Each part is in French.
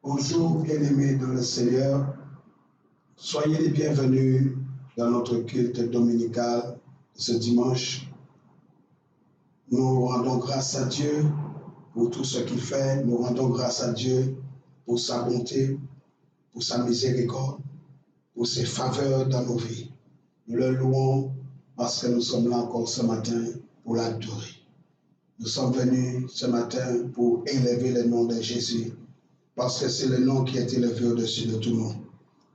Bonjour, bien-aimés dans le Seigneur. Soyez les bienvenus dans notre culte dominical ce dimanche. Nous rendons grâce à Dieu pour tout ce qu'il fait. Nous rendons grâce à Dieu pour sa bonté, pour sa miséricorde, pour ses faveurs dans nos vies. Nous le louons parce que nous sommes là encore ce matin pour l'adorer. Nous sommes venus ce matin pour élever le nom de Jésus, parce que c'est le nom qui est élevé au-dessus de tout nom.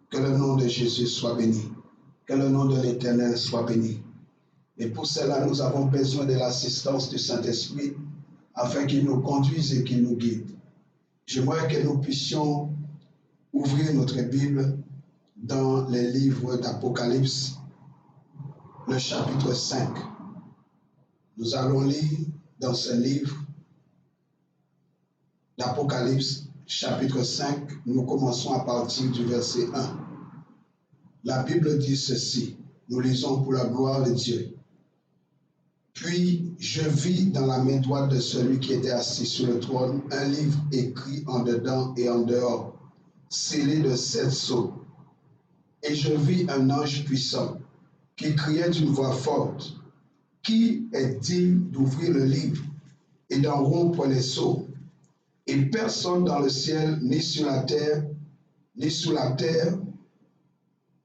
Que le nom de Jésus soit béni. Que le nom de l'Éternel soit béni. Et pour cela, nous avons besoin de l'assistance du Saint-Esprit afin qu'il nous conduise et qu'il nous guide. J'aimerais que nous puissions ouvrir notre Bible dans les livres d'Apocalypse, le chapitre 5. Nous allons lire dans ce livre d'Apocalypse, chapitre 5, nous commençons à partir du verset 1. La Bible dit ceci, nous lisons pour la gloire de Dieu. Puis je vis dans la main droite de celui qui était assis sur le trône un livre écrit en dedans et en dehors, scellé de 7 sceaux. Et je vis un ange puissant qui criait d'une voix forte, qui est digne d'ouvrir le livre et d'en rompre les sceaux? Et personne dans le ciel, ni sur la terre, ni sous la terre,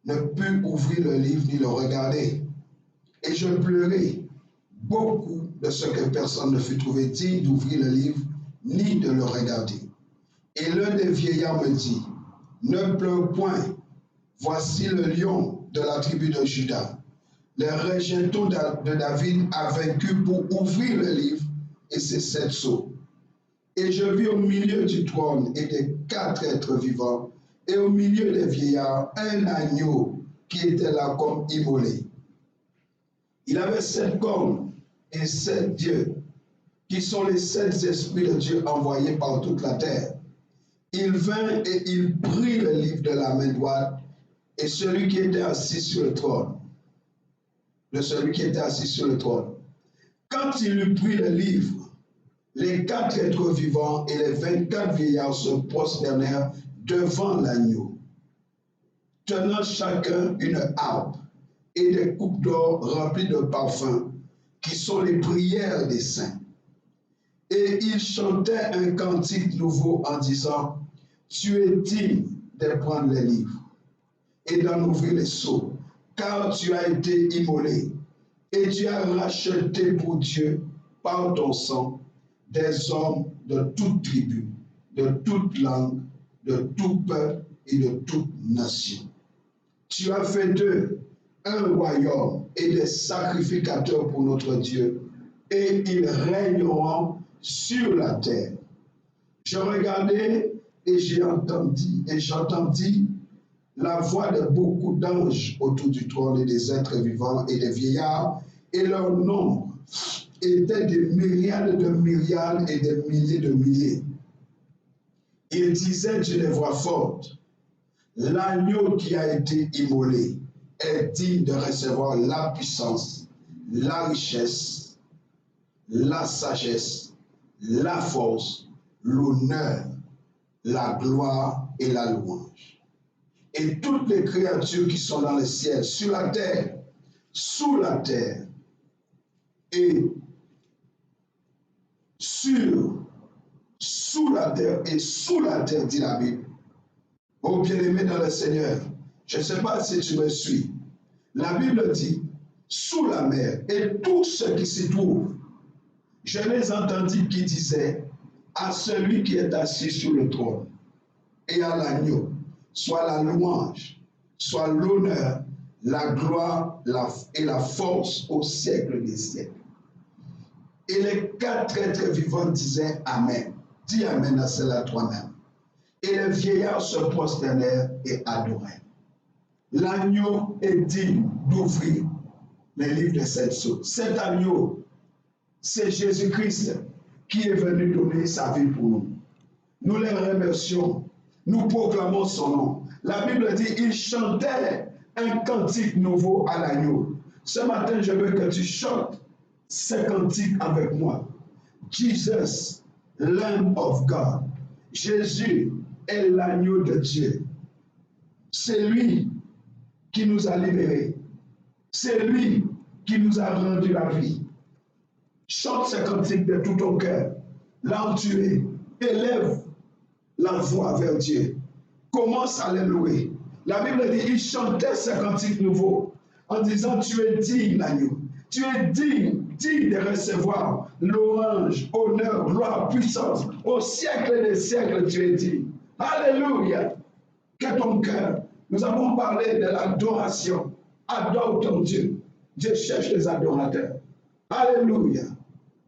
ne put ouvrir le livre ni le regarder. Et je pleurai beaucoup de ce que personne ne fut trouvé digne d'ouvrir le livre ni de le regarder. Et l'un des vieillards me dit, ne pleure point, voici le lion de la tribu de Juda. Le régéton de David a vaincu pour ouvrir le livre et ses 7 sceaux. Et je vis au milieu du trône et des 4 êtres vivants, et au milieu des vieillards, un agneau qui était là comme immolé. Il avait 7 cornes et 7 dieux, qui sont les 7 esprits de Dieu envoyés par toute la terre. Il vint et il prit le livre de la main droite, et celui qui était assis sur le trône, Quand il eut pris le livre, les 4 êtres vivants et les 24 vieillards se prosternèrent devant l'agneau, tenant chacun une harpe et des coupes d'or remplies de parfums, qui sont les prières des saints. Et ils chantaient un cantique nouveau en disant, tu es digne de prendre les livres et d'en ouvrir les sceaux, car tu as été immolé et tu as racheté pour Dieu par ton sang des hommes de toute tribu, de toute langue, de tout peuple et de toute nation. Tu as fait d'eux un royaume et des sacrificateurs pour notre Dieu, et ils régneront sur la terre. Je regardais et j'entendis la voix de beaucoup d'anges autour du trône et des êtres vivants et des vieillards, et leur nombre étaient des myriades de myriades et des milliers de milliers. Ils disaient d'une voix forte, l'agneau qui a été immolé est digne de recevoir la puissance, la richesse, la sagesse, la force, l'honneur, la gloire et la louange. Et toutes les créatures qui sont dans le ciel, sur la terre, sous la terre, et sous la terre et sous la terre, dit la Bible. Oh bien-aimé dans le Seigneur, je ne sais pas si tu me suis. La Bible dit, sous la mer et tout ce qui s'y trouve. Je les entendis qui disaient, à celui qui est assis sur le trône et à l'agneau, soit la louange, soit l'honneur, la gloire et la force au siècle des siècles. Et les 4 êtres vivants disaient Amen. Dis Amen à cela toi-même. Et les vieillards se prosternèrent et adorèrent. L'agneau est digne d'ouvrir les livres de 7 sceaux. Cet agneau, c'est Jésus-Christ qui est venu donner sa vie pour nous. Nous les remercions. Nous proclamons son nom. La Bible dit, il chantait un cantique nouveau à l'agneau. Ce matin, je veux que tu chantes ce cantique avec moi. Jesus, Lamb of God. Jésus, est l'agneau de Dieu. C'est lui qui nous a libérés. C'est lui qui nous a rendu la vie. Chante ce cantique de tout ton cœur. Là où tu es, élève la voix vers Dieu. Commence à le louer. La Bible dit, il chantait ce cantique nouveau en disant, tu es digne, l'agneau. Tu es digne de recevoir louange, honneur, gloire, puissance. Au siècle des siècles, tu es digne. Alléluia. Que ton cœur. Nous avons parlé de l'adoration. Adore ton Dieu. Dieu cherche les adorateurs. Alléluia.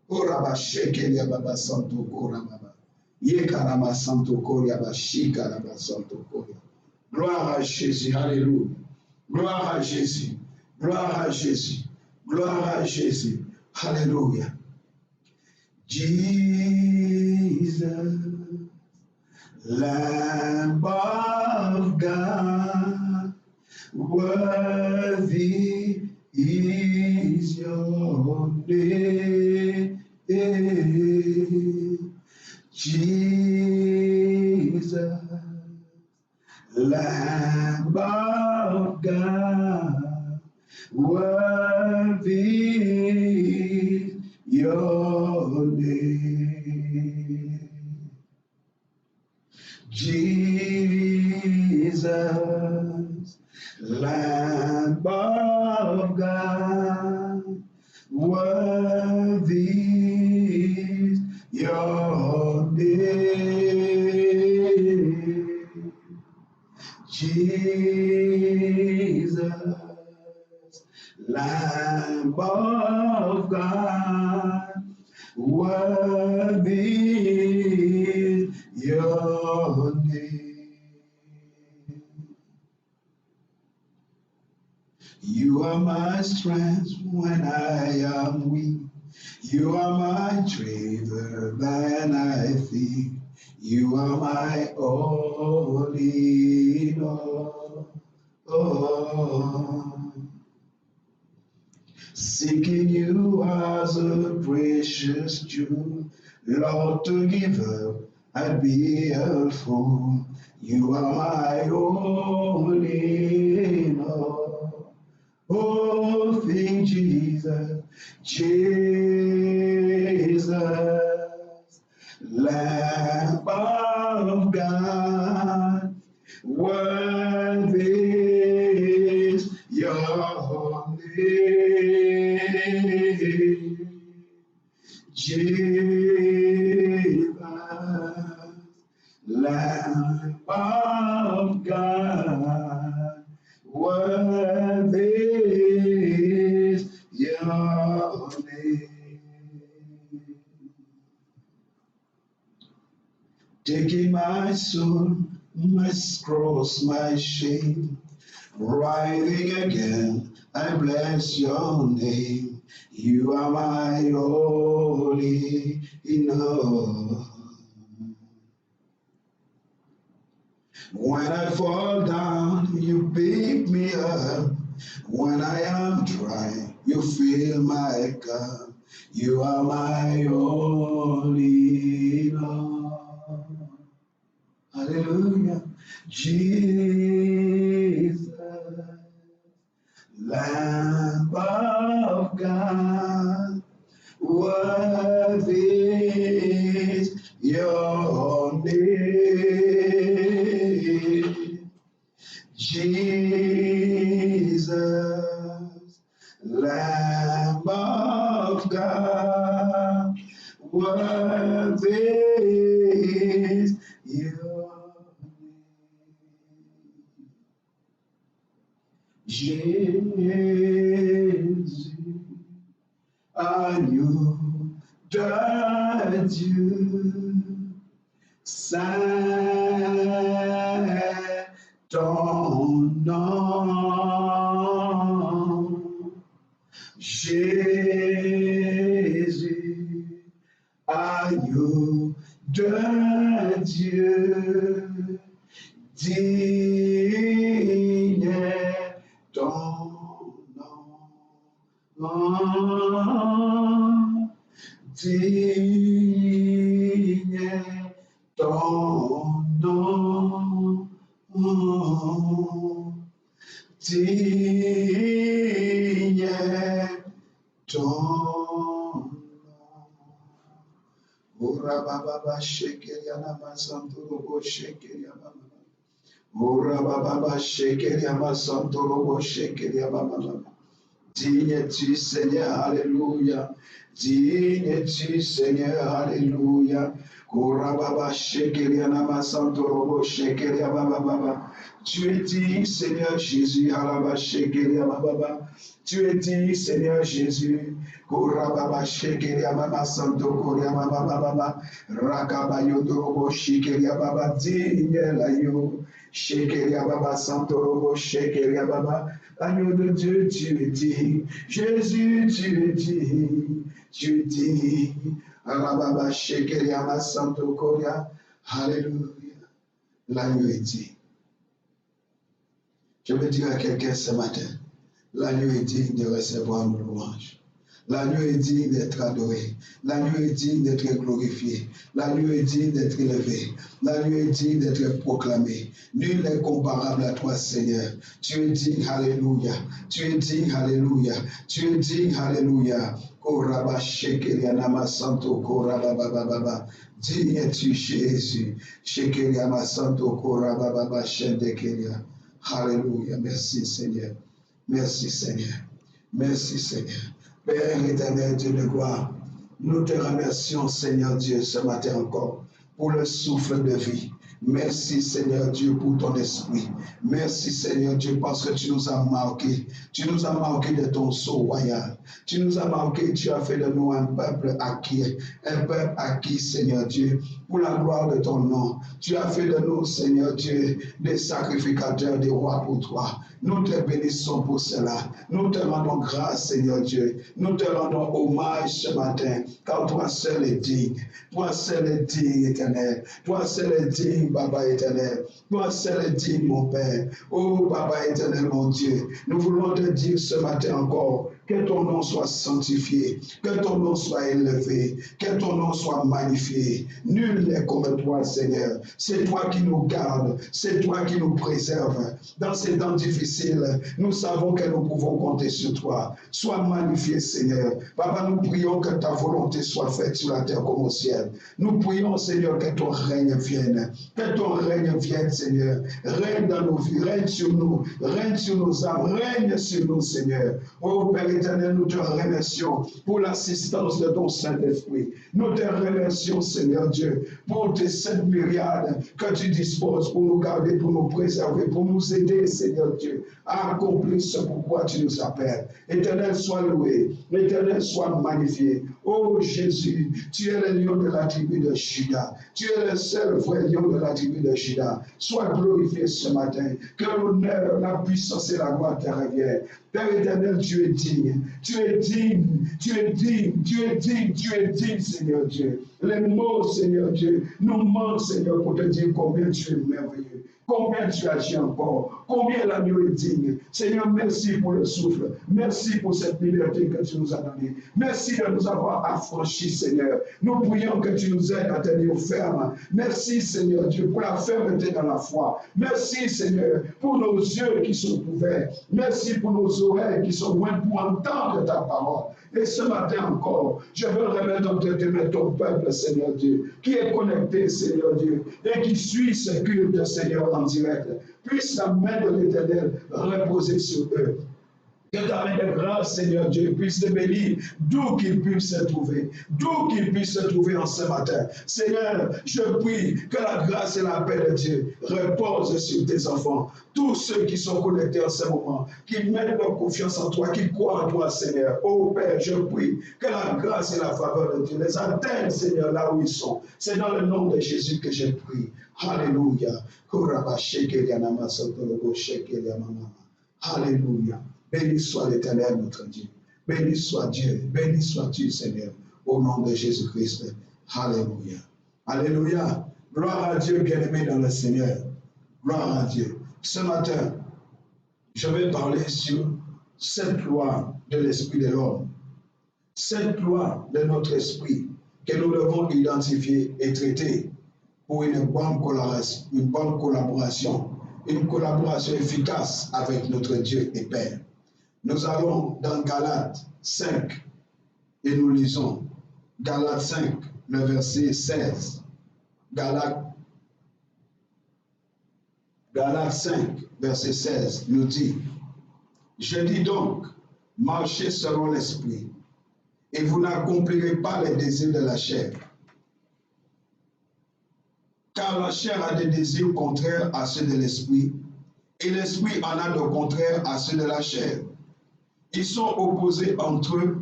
Oraba shekelia baba santo kora baba. Yekarama santo koria bashika raba santo koria. Gloire à Jésus. Alléluia. Gloire à Jésus. Gloire à Jésus. Gloire à Jésus. Alléluia. Jesus, Lamb of God, worthy is your name. Jesus, Lamb of God, worthy is your name. Jesus, Lamb of God, worthy is your name. Jesus, Lamb of God, worthy is your name. You are my strength when I am weak. You are my treasure when I think. You are my all in all. Oh. Seeking you as a precious jewel, Lord, to give up, I'd be a fool. You are my all in all. Oh, thank Jesus, Jesus, Lamb of God, worthy is your name. Jesus, Lamb of God, worthy is your name. Taking my soul, my cross, my shame, rising again, I bless your name. You are my only in all. When I fall down, you pick me up. When I am dry, you fill my cup. You are my only in all. Hallelujah. Jesus, Lamb of God, worthy is your name. Jesus, Lamb of God, worthy is your name. Jésus, agneau de Dieu, saint ton nom. Jésus, agneau de Dieu, digne est ton nom, digne est ton nom. digne ton nom. Ora baba shekeria namasantorobo shekeria baba. Ora baba shekeria masantorobo shekeria baba. Digne es-tu, Seigneur, alléluia. Digne es-tu, Seigneur, alléluia. Korababa shekeria namasantorobo shekeria baba. Tu es dit, Seigneur Jésus, alaba shekeria baba. Tu es dit, Seigneur Jésus. Korababa shekeria baba santo koria baba. Rakabayo dorobo shekeria baba. Digne la yo. Shekeria baba santorobo shekeria baba. Agneau de Dieu, tu es dit. Jésus, tu es dit. Tu es dit. Alababa shekeria ma santo koria. Alléluia. L'agneau est dit. Je veux dire à quelqu'un ce matin, l'agneau est digne de recevoir nos louanges. L'agneau est digne d'être adoré. L'agneau est digne d'être glorifié. L'agneau est digne d'être élevé. L'agneau est digne d'être proclamé. Nul n'est comparable à toi, Seigneur. Tu es digne, alléluia. Tu es digne, alléluia. Tu es digne, alléluia. Koraba shekeria nama santo koraba baba. Digne es-tu, Jésus. Shekeria ma santo koraba baba shendekeria. Alléluia. Merci, Seigneur. Merci, Seigneur. Merci, Seigneur. Père éternel, Dieu de gloire, nous te remercions, Seigneur Dieu, ce matin encore, pour le souffle de vie. Merci, Seigneur Dieu, pour ton esprit. Merci, Seigneur Dieu, parce que tu nous as marqués. Tu nous as marqués de ton sceau royal. Tu nous as marqués, tu as fait de nous un peuple acquis, Seigneur Dieu, pour la gloire de ton nom. Tu as fait de nous, Seigneur Dieu, des sacrificateurs, des rois pour toi. Nous te bénissons pour cela. Nous te rendons grâce, Seigneur Dieu. Nous te rendons hommage ce matin, car toi seul est digne. Toi seul est digne, éternel. Toi seul est digne, Papa éternel. Toi seul est digne, mon Père. Oh, Papa éternel, mon Dieu. Nous voulons te dire ce matin encore, que ton nom soit sanctifié, que ton nom soit élevé, que ton nom soit magnifié. Nul n'est comme toi, Seigneur. C'est toi qui nous gardes, c'est toi qui nous préserves. Dans ces temps difficiles, nous savons que nous pouvons compter sur toi. Sois magnifié, Seigneur. Papa, nous prions que ta volonté soit faite sur la terre comme au ciel. Nous prions, Seigneur, que ton règne vienne. Que ton règne vienne, Seigneur. Règne dans nos vies, règne sur nos âmes, règne sur nous, Seigneur. Oh Père éternel, nous te remercions pour l'assistance de ton Saint-Esprit. Nous te remercions, Seigneur Dieu, pour tes 7 myriades que tu disposes pour nous garder, pour nous préserver, pour nous aider, Seigneur Dieu, à accomplir ce pourquoi tu nous appelles. Éternel, sois loué. Éternel, sois magnifié. Oh Jésus, tu es le lion de la tribu de Juda. Tu es le seul vrai lion de la tribu de Juda. Sois glorifié ce matin. Que l'honneur, la puissance et la gloire te reviennent. Père éternel, tu es digne. Tu es digne. Tu es digne. Tu es digne. Tu es digne, Seigneur Dieu. Les mots, Seigneur Dieu, nous manquent, Seigneur, pour te dire combien tu es merveilleux. Combien tu agis encore, combien l'agneau est digne. Seigneur, merci pour le souffle. Merci pour cette liberté que tu nous as donnée. Merci de nous avoir affranchis, Seigneur. Nous prions que tu nous aides à tenir ferme. Merci, Seigneur Dieu, pour la fermeté dans la foi. Merci, Seigneur, pour nos yeux qui sont ouverts. Merci pour nos oreilles qui sont loin pour entendre ta parole. Et ce matin encore, je veux remettre entre tes mains ton peuple, Seigneur Dieu, qui est connecté, Seigneur Dieu, et qui suit ce culte, Seigneur, en direct. Puisse la main de l'Éternel reposer sur eux. Que ta main de grâce, Seigneur Dieu, puisse les bénir d'où qu'ils puissent se trouver. D'où qu'ils puissent se trouver en ce matin. Seigneur, je prie que la grâce et la paix de Dieu reposent sur tes enfants. Tous ceux qui sont connectés en ce moment, qui mettent leur confiance en toi, qui croient en toi, Seigneur. Oh Père, je prie que la grâce et la faveur de Dieu les atteignent, Seigneur, là où ils sont. C'est dans le nom de Jésus que je prie. Alléluia. Alléluia. Béni soit l'Éternel, notre Dieu. Béni soit Dieu. Béni sois-tu, Seigneur, au nom de Jésus-Christ. Alléluia. Alléluia. Gloire à Dieu, bien-aimé dans le Seigneur. Gloire à Dieu. Ce matin, je vais parler sur cette loi de l'esprit de l'homme. Cette loi de notre esprit que nous devons identifier et traiter pour une bonne collaboration une collaboration efficace avec notre Dieu et Père. Nous allons dans Galates 5 et nous lisons Galates 5, le verset 16. Galates 5, verset 16 nous dit, « Je dis donc, marchez selon l'Esprit, et vous n'accomplirez pas les désirs de la chair. Car la chair a des désirs contraires à ceux de l'Esprit, et l'Esprit en a de contraires à ceux de la chair. Ils sont opposés entre eux,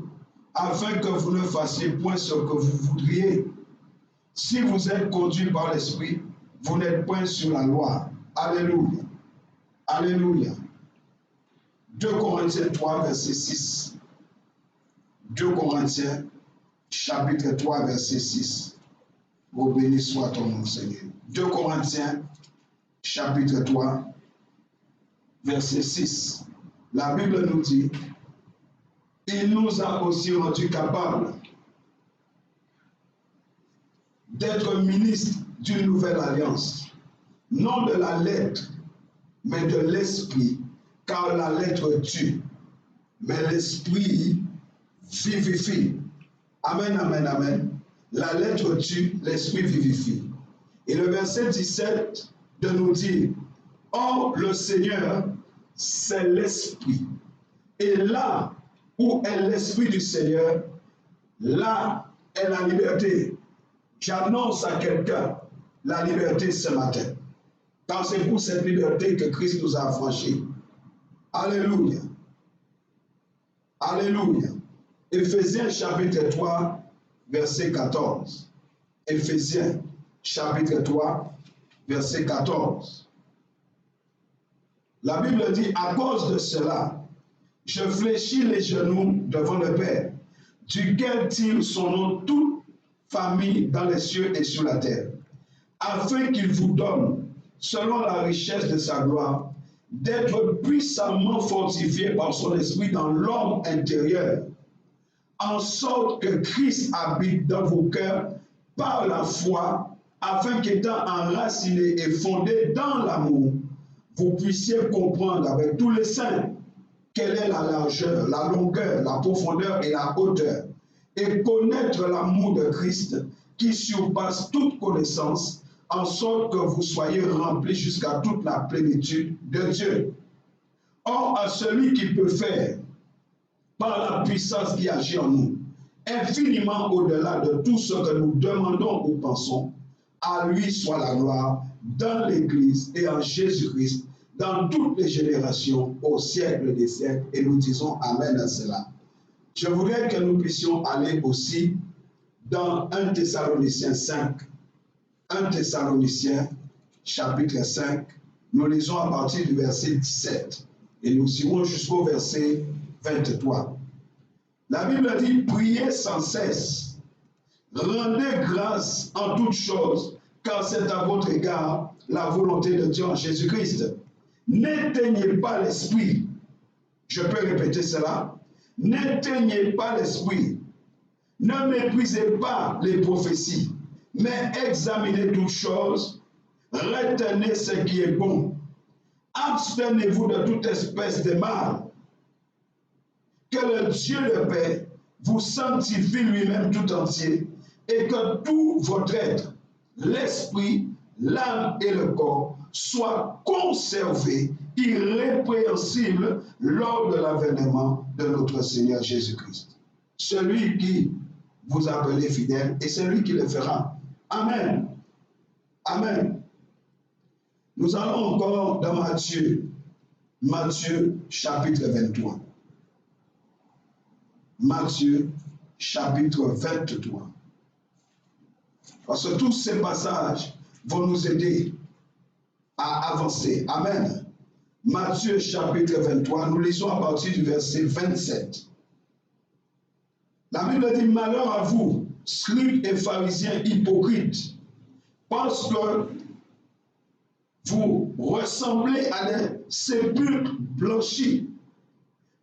afin que vous ne fassiez point ce que vous voudriez. Si vous êtes conduits par l'Esprit, vous n'êtes point sur la loi. » Alléluia. Alléluia. 2 Corinthiens 3, verset 6. 2 Corinthiens, chapitre 3, verset 6. Oh, béni soit ton nom, Seigneur. 2 Corinthiens, chapitre 3, verset 6. La Bible nous dit, il nous a aussi rendus capables d'être ministres d'une nouvelle alliance, non de la lettre, mais de l'esprit, car la lettre tue, mais l'esprit vivifie. Amen, amen, amen. La lettre tue, l'esprit vivifie. Et le verset 17 de nous dire, or le Seigneur, c'est l'esprit. Et là où est l'esprit du Seigneur, là est la liberté. J'annonce à quelqu'un la liberté ce matin. Car c'est pour cette liberté que Christ nous a affranchis. Alléluia. Alléluia. Éphésiens chapitre 3, verset 14. Éphésiens chapitre 3, verset 14. La Bible dit, à cause de cela, je fléchis les genoux devant le Père, duquel tire son nom toute famille dans les cieux et sur la terre, afin qu'il vous donne, selon la richesse de sa gloire, d'être puissamment fortifié par son esprit dans l'homme intérieur, en sorte que Christ habite dans vos cœurs par la foi, afin qu'étant enraciné et fondé dans l'amour, vous puissiez comprendre avec tous les saints quelle est la largeur, la longueur, la profondeur et la hauteur, et connaître l'amour de Christ qui surpasse toute connaissance, en sorte que vous soyez remplis jusqu'à toute la plénitude de Dieu. Or, à celui qui peut faire, par la puissance qui agit en nous, infiniment au-delà de tout ce que nous demandons ou pensons, à lui soit la gloire dans l'Église et en Jésus-Christ, dans toutes les générations, au siècle des siècles. Et nous disons Amen à cela. Je voudrais que nous puissions aller aussi dans 1 Thessaloniciens 5. 1 Thessaloniciens, chapitre 5. Nous lisons à partir du verset 17. Et nous irons jusqu'au verset 23. La Bible dit, priez sans cesse, rendez grâce en toutes choses, car c'est à votre égard la volonté de Dieu en Jésus-Christ. N'éteignez pas l'esprit. Je peux répéter cela. N'éteignez pas l'esprit. Ne méprisez pas les prophéties, mais examinez toutes choses, retenez ce qui est bon. Abstenez-vous de toute espèce de mal. Que le Dieu de paix vous sanctifie lui-même tout entier, et que tout votre être, l'esprit, l'âme et le corps, soient conservés irrépréhensibles lors de l'avènement de notre Seigneur Jésus-Christ. Celui qui vous appelez fidèle, et celui qui le fera. Amen. Amen. Nous allons encore dans Matthieu. Matthieu chapitre 23. Matthieu chapitre 23. Parce que tous ces passages vont nous aider à avancer. Amen. Matthieu chapitre 23, nous lisons à partir du verset 27. La Bible dit, malheur à vous, scribes et pharisiens hypocrites, parce que vous ressemblez à des sépulcres blanchis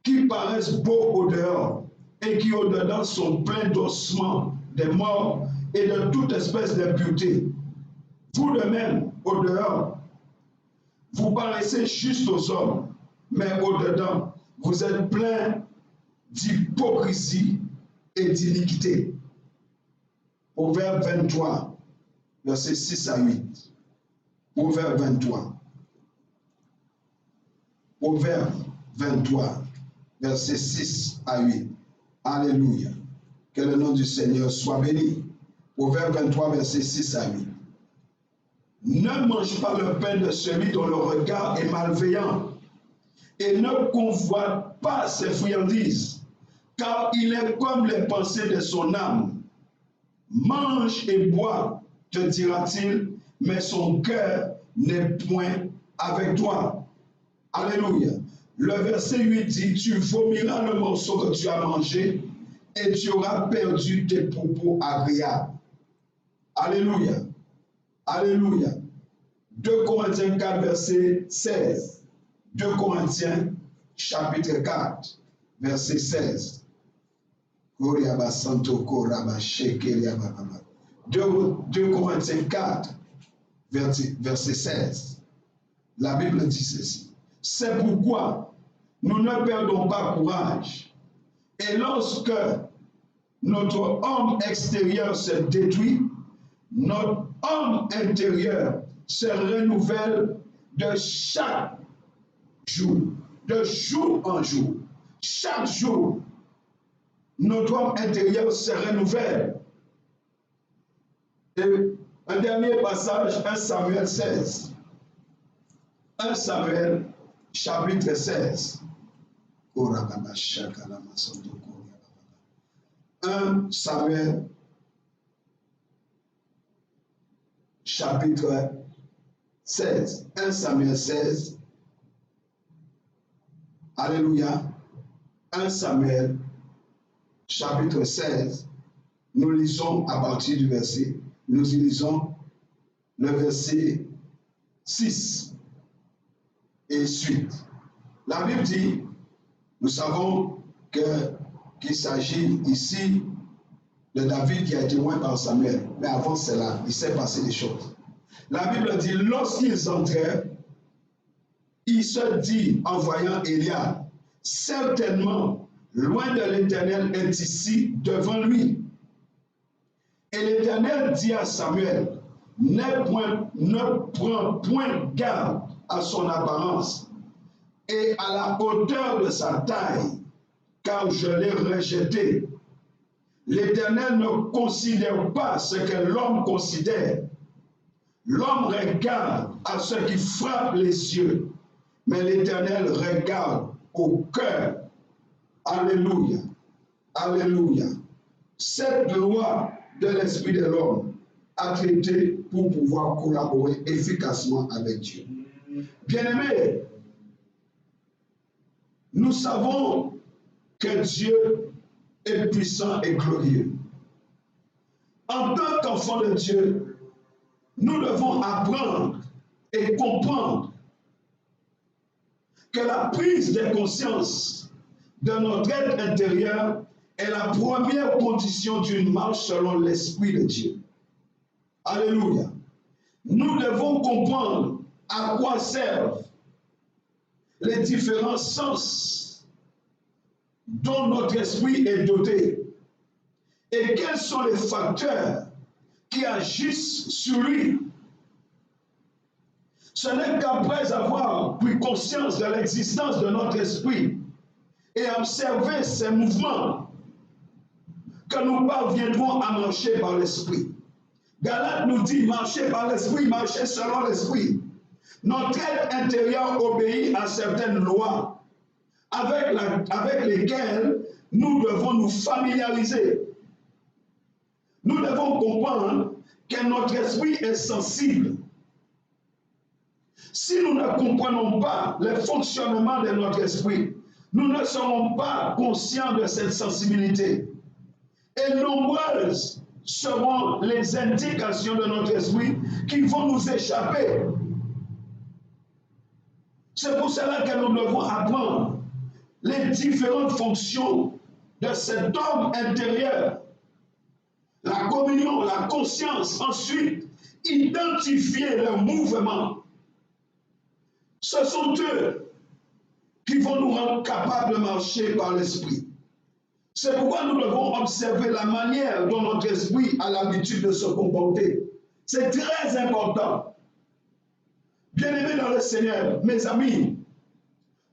qui paraissent beaux au dehors et qui au dedans sont pleins d'ossements des morts et de toute espèce d'impureté. Vous de même, au dehors, vous paraissez juste aux hommes, mais au-dedans, vous êtes plein d'hypocrisie et d'iniquité. Proverbe 23, versets 6 à 8. Proverbe 23. Proverbe 23, versets 6 à 8. Alléluia. Que le nom du Seigneur soit béni. Proverbe 23, versets 6 à 8. Ne mange pas le pain de celui dont le regard est malveillant, et ne convoite pas ses friandises, car il est comme les pensées de son âme. Mange et bois, te dira-t-il, mais son cœur n'est point avec toi. Alléluia. Le verset 8 dit, tu vomiras le morceau que tu as mangé et tu auras perdu tes propos agréables. Alléluia. Alléluia. 2 Corinthiens 4, verset 16. 2 Corinthiens, chapitre 4, verset 16. 2 Corinthiens 4, verset 16. La Bible dit ceci. C'est pourquoi nous ne perdons pas courage. Et lorsque notre homme extérieur se détruit, notre homme intérieur se renouvelle de chaque jour, de jour en jour. Chaque jour, notre homme intérieur se renouvelle. Et un dernier passage, 1 Samuel 16. 1 Samuel, chapitre 16. 1 Samuel, chapitre 16. 1 Samuel 16. Alléluia. 1 Samuel, chapitre 16. Nous lisons à partir du verset, nous lisons le verset 6 et suite. La Bible dit, nous savons qu'il s'agit ici de David qui a été loin par Samuel. Mais avant cela, il s'est passé des choses. La Bible dit, lorsqu'ils entrèrent, il se dit en voyant Eliab, certainement, loin de l'Éternel est ici devant lui. Et l'Éternel dit à Samuel, ne prends point garde à son apparence et à la hauteur de sa taille, car je l'ai rejeté. L'Éternel ne considère pas ce que l'homme considère. L'homme regarde à ce qui frappe les yeux, mais l'Éternel regarde au cœur. Alléluia. Alléluia. Cette loi de l'esprit de l'homme a traité pour pouvoir collaborer efficacement avec Dieu. Bien-aimés, nous savons que Dieu est puissant et glorieux. En tant qu'enfants de Dieu, nous devons apprendre et comprendre que la prise de conscience de notre être intérieur est la première condition d'une marche selon l'Esprit de Dieu. Alléluia. Nous devons comprendre à quoi servent les différents sens dont notre esprit est doté et quels sont les facteurs qui agissent sur lui. Ce n'est qu'après avoir pris conscience de l'existence de notre esprit et observer ses mouvements que nous parviendrons à marcher par l'esprit. Galates nous dit marcher par l'esprit, marcher selon l'esprit. Notre être intérieur obéit à certaines lois avec lesquelles nous devons nous familiariser. Nous devons comprendre que notre esprit est sensible. Si nous ne comprenons pas le fonctionnement de notre esprit, nous ne serons pas conscients de cette sensibilité. Et nombreuses seront les indications de notre esprit qui vont nous échapper. C'est pour cela que nous devons apprendre les différentes fonctions de cet homme intérieur. La communion, la conscience, ensuite, identifier le mouvement. Ce sont eux qui vont nous rendre capables de marcher par l'Esprit. C'est pourquoi nous devons observer la manière dont notre esprit a l'habitude de se comporter. C'est très important. Bien-aimés dans le Seigneur, mes amis,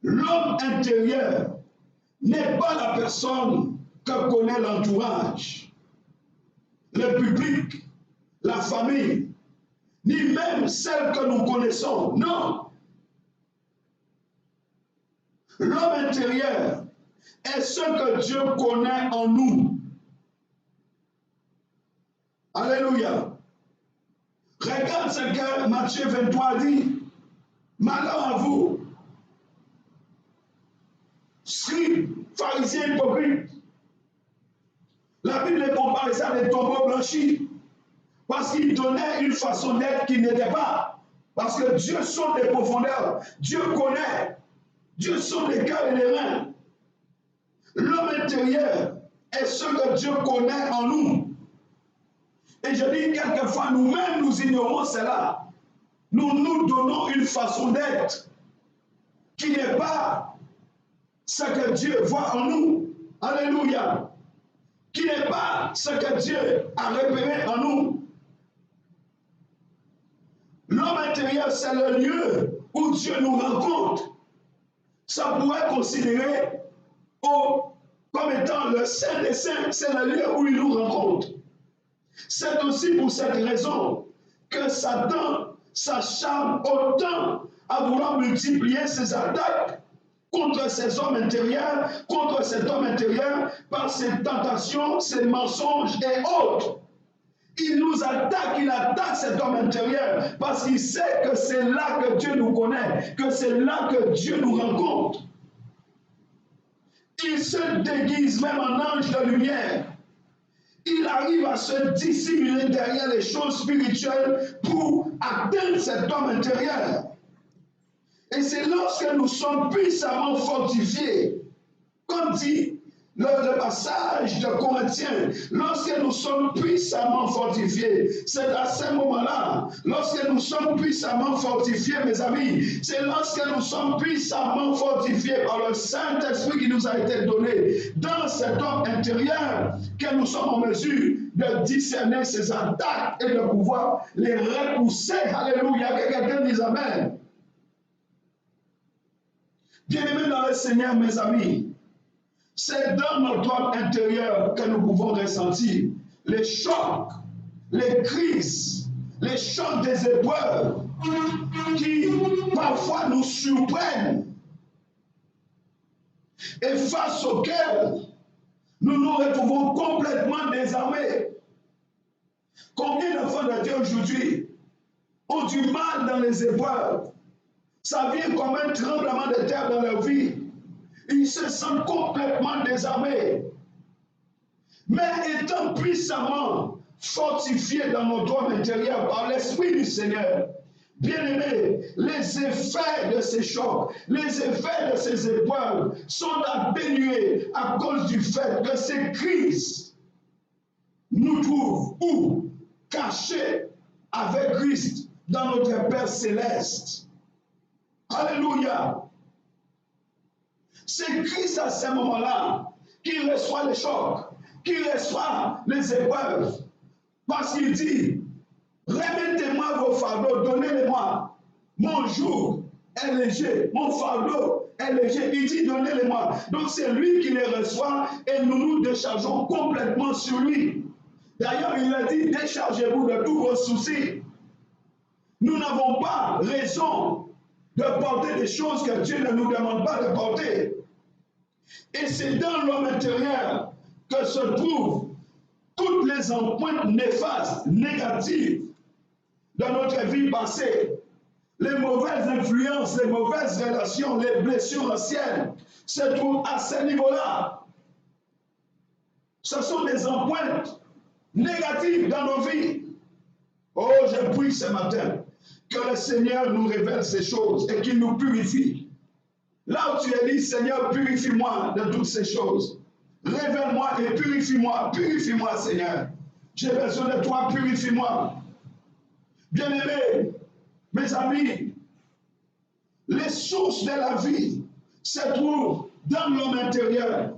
l'homme intérieur n'est pas la personne que connaît l'entourage, le public, la famille, ni même celle que nous connaissons. Non. L'homme intérieur est ce que Dieu connaît en nous. Alléluia. Regarde ce que Matthieu 23 dit. Malheur à vous, scribes, pharisiens hypocrites. La Bible les compare ça à des tombeaux blanchis. Parce qu'ils donnaient une façon d'être qui n'était pas. Parce que Dieu sonde les profondeurs. Dieu connaît. Dieu sonde les cœurs et les reins. L'homme intérieur est ce que Dieu connaît en nous. Et je dis quelquefois, nous-mêmes, nous ignorons cela. Nous nous donnons une façon d'être qui n'est pas ce que Dieu voit en nous. Alléluia. Qui n'est pas ce que Dieu a repéré en nous. L'homme intérieur, c'est le lieu où Dieu nous rencontre. Ça pourrait considérer comme étant le Saint des Saints, c'est le lieu où il nous rencontre. C'est aussi pour cette raison que Satan s'acharne autant à vouloir multiplier ses attaques contre ses hommes intérieurs, contre cet homme intérieur, par ses tentations, ses mensonges et autres. Il nous attaque, il attaque cet homme intérieur, parce qu'il sait que c'est là que Dieu nous connaît, que c'est là que Dieu nous rencontre. Il se déguise même en ange de lumière. Il arrive à se dissimuler derrière les choses spirituelles pour atteindre cet homme intérieur. Et c'est lorsque nous sommes puissamment fortifiés, comme dit le passage de Corinthiens, lorsque nous sommes puissamment fortifiés, c'est à ce moment-là, lorsque nous sommes puissamment fortifiés, mes amis, c'est lorsque nous sommes puissamment fortifiés par le Saint-Esprit qui nous a été donné dans cet homme intérieur, que nous sommes en mesure de discerner ces attaques et de pouvoir les repousser. Alléluia, que quelqu'un dise Amen. Bien-aimés dans le Seigneur, mes amis, c'est dans notre homme intérieur que nous pouvons ressentir les chocs, les crises, les chocs des épreuves qui parfois nous surprennent et face auxquels nous nous retrouvons complètement désarmés. Combien d'enfants de Dieu aujourd'hui ont du mal dans les épreuves? Ça vient comme un tremblement de terre dans leur vie. Ils se sentent complètement désarmés. Mais étant puissamment fortifiés dans notre homme intérieur par l'Esprit du Seigneur, bien-aimés, les effets de ces chocs, les effets de ces épreuves sont atténués à cause du fait que ces crises nous trouvent où? Cachés avec Christ dans notre Père céleste. Alléluia. C'est Christ à ce moment-là qui reçoit les chocs, qui reçoit les épreuves. Parce qu'il dit, remettez-moi vos fardeaux, donnez-les-moi. Mon joug est léger, mon fardeau est léger. Il dit, donnez-les-moi. Donc c'est lui qui les reçoit et nous nous déchargeons complètement sur lui. D'ailleurs, il a dit, déchargez-vous de tous vos soucis. Nous n'avons pas raison de porter des choses que Dieu ne nous demande pas de porter. Et c'est dans l'homme intérieur que se trouvent toutes les empreintes néfastes, négatives de notre vie passée. Les mauvaises influences, les mauvaises relations, les blessures anciennes se trouvent à ce niveau-là. Ce sont des empreintes négatives dans nos vies. Oh, je prie ce matin que le Seigneur nous révèle ces choses et qu'il nous purifie. Là où tu es dit, Seigneur, purifie-moi de toutes ces choses. Révèle-moi et purifie-moi. Purifie-moi, Seigneur. J'ai besoin de toi, purifie-moi. Bien-aimés, mes amis, Les sources de la vie se trouvent dans l'homme intérieur.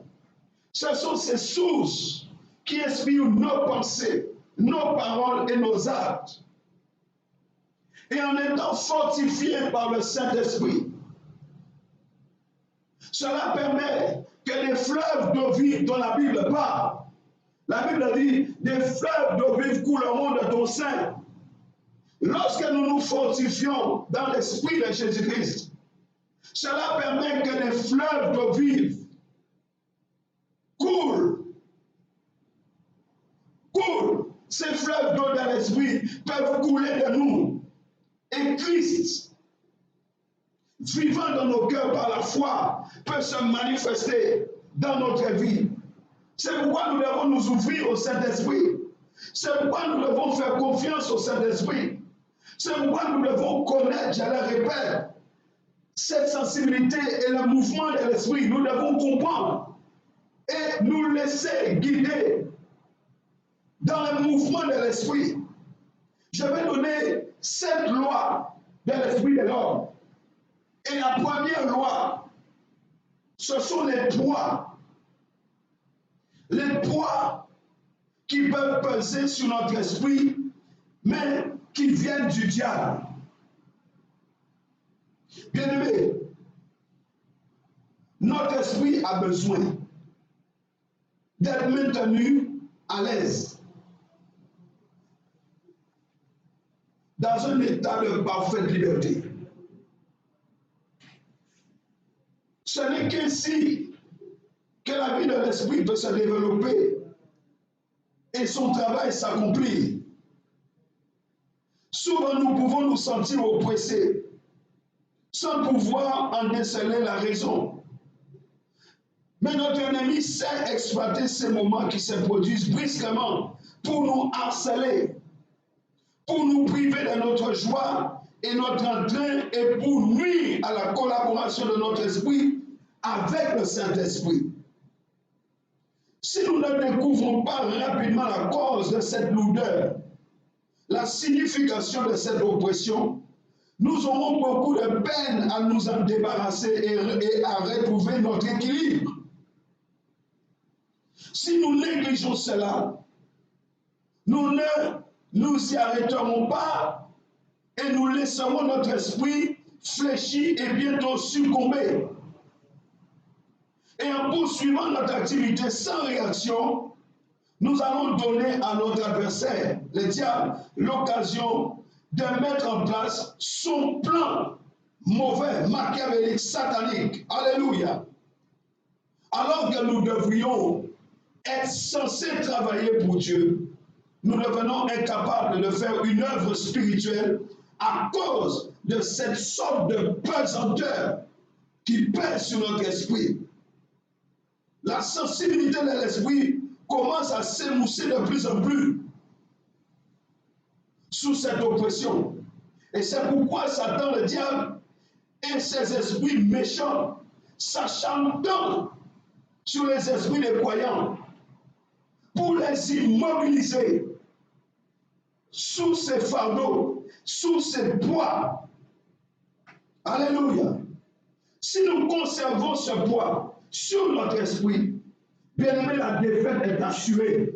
Ce sont ces sources qui inspirent nos pensées, nos paroles et nos actes. Et en étant fortifiés par le Saint-Esprit, cela permet que des fleuves d'eau vive dont la Bible parle, la Bible dit, des fleuves d'eau vive couleront de ton sein. Lorsque nous nous fortifions dans l'esprit de Jésus-Christ, cela permet que des fleuves d'eau vive coulent. Ces fleuves d'eau de l'esprit peuvent couler de nous. Et Christ, vivant dans nos cœurs par la foi, peut se manifester dans notre vie. C'est pourquoi nous devons nous ouvrir au Saint-Esprit. C'est pourquoi nous devons faire confiance au Saint-Esprit. C'est pourquoi nous devons connaître, je le répète, cette sensibilité et le mouvement de l'Esprit. Nous devons comprendre et nous laisser guider dans le mouvement de l'Esprit. Je vais donner 7 lois de l'Esprit de l'homme. Et la première loi, ce sont les poids. Les poids qui peuvent peser sur notre esprit, mais qui viennent du diable. Bien-aimé, notre esprit a besoin d'être maintenu à l'aise, dans un état de parfaite liberté. Ce n'est qu'ainsi que la vie de l'esprit peut se développer et son travail s'accomplir. Souvent, nous pouvons nous sentir oppressés sans pouvoir en déceler la raison. Mais notre ennemi sait exploiter ces moments qui se produisent brusquement pour nous harceler, pour nous priver de notre joie et notre entrain et pour nuire à la collaboration de notre esprit avec le Saint-Esprit. Si nous ne découvrons pas rapidement la cause de cette lourdeur, la signification de cette oppression, nous aurons beaucoup de peine à nous en débarrasser et à retrouver notre équilibre. Si nous négligeons cela, nous ne nous y arrêterons pas et nous laisserons notre esprit fléchir et bientôt succomber. Et en poursuivant notre activité sans réaction, nous allons donner à notre adversaire, le diable, l'occasion de mettre en place son plan mauvais, machiavélique, satanique. Alléluia. Alors que nous devrions être censés travailler pour Dieu, nous devenons incapables de faire une œuvre spirituelle à cause de cette sorte de pesanteur qui pèse sur notre esprit. La sensibilité de l'esprit commence à s'émousser de plus en plus sous cette oppression. Et c'est pourquoi Satan, le diable, et ses esprits méchants s'acharnent tant sur les esprits des croyants pour les immobiliser sous ces fardeaux, sous ces poids. Alléluia. Si nous conservons ce poids sur notre esprit, bien aimé, la défaite est assurée.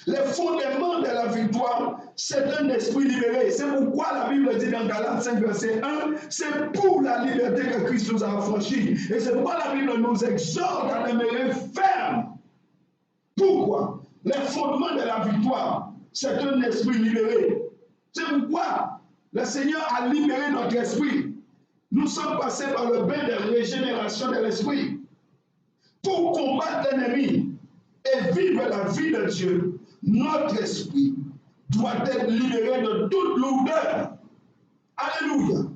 Les fondements de la victoire, c'est un esprit libéré. C'est pourquoi la Bible dit dans Galates 5, verset 1, c'est pour la liberté que Christ nous a affranchis. Et c'est pourquoi la Bible nous exhorte à demeurer ferme. Pourquoi? Les fondements de la victoire, c'est un esprit libéré. C'est pourquoi le Seigneur a libéré notre esprit. Nous sommes passés par le bain de régénération de l'esprit pour combattre l'ennemi et vivre la vie de Dieu. Notre esprit doit être libéré de toute lourdeur. Alléluia.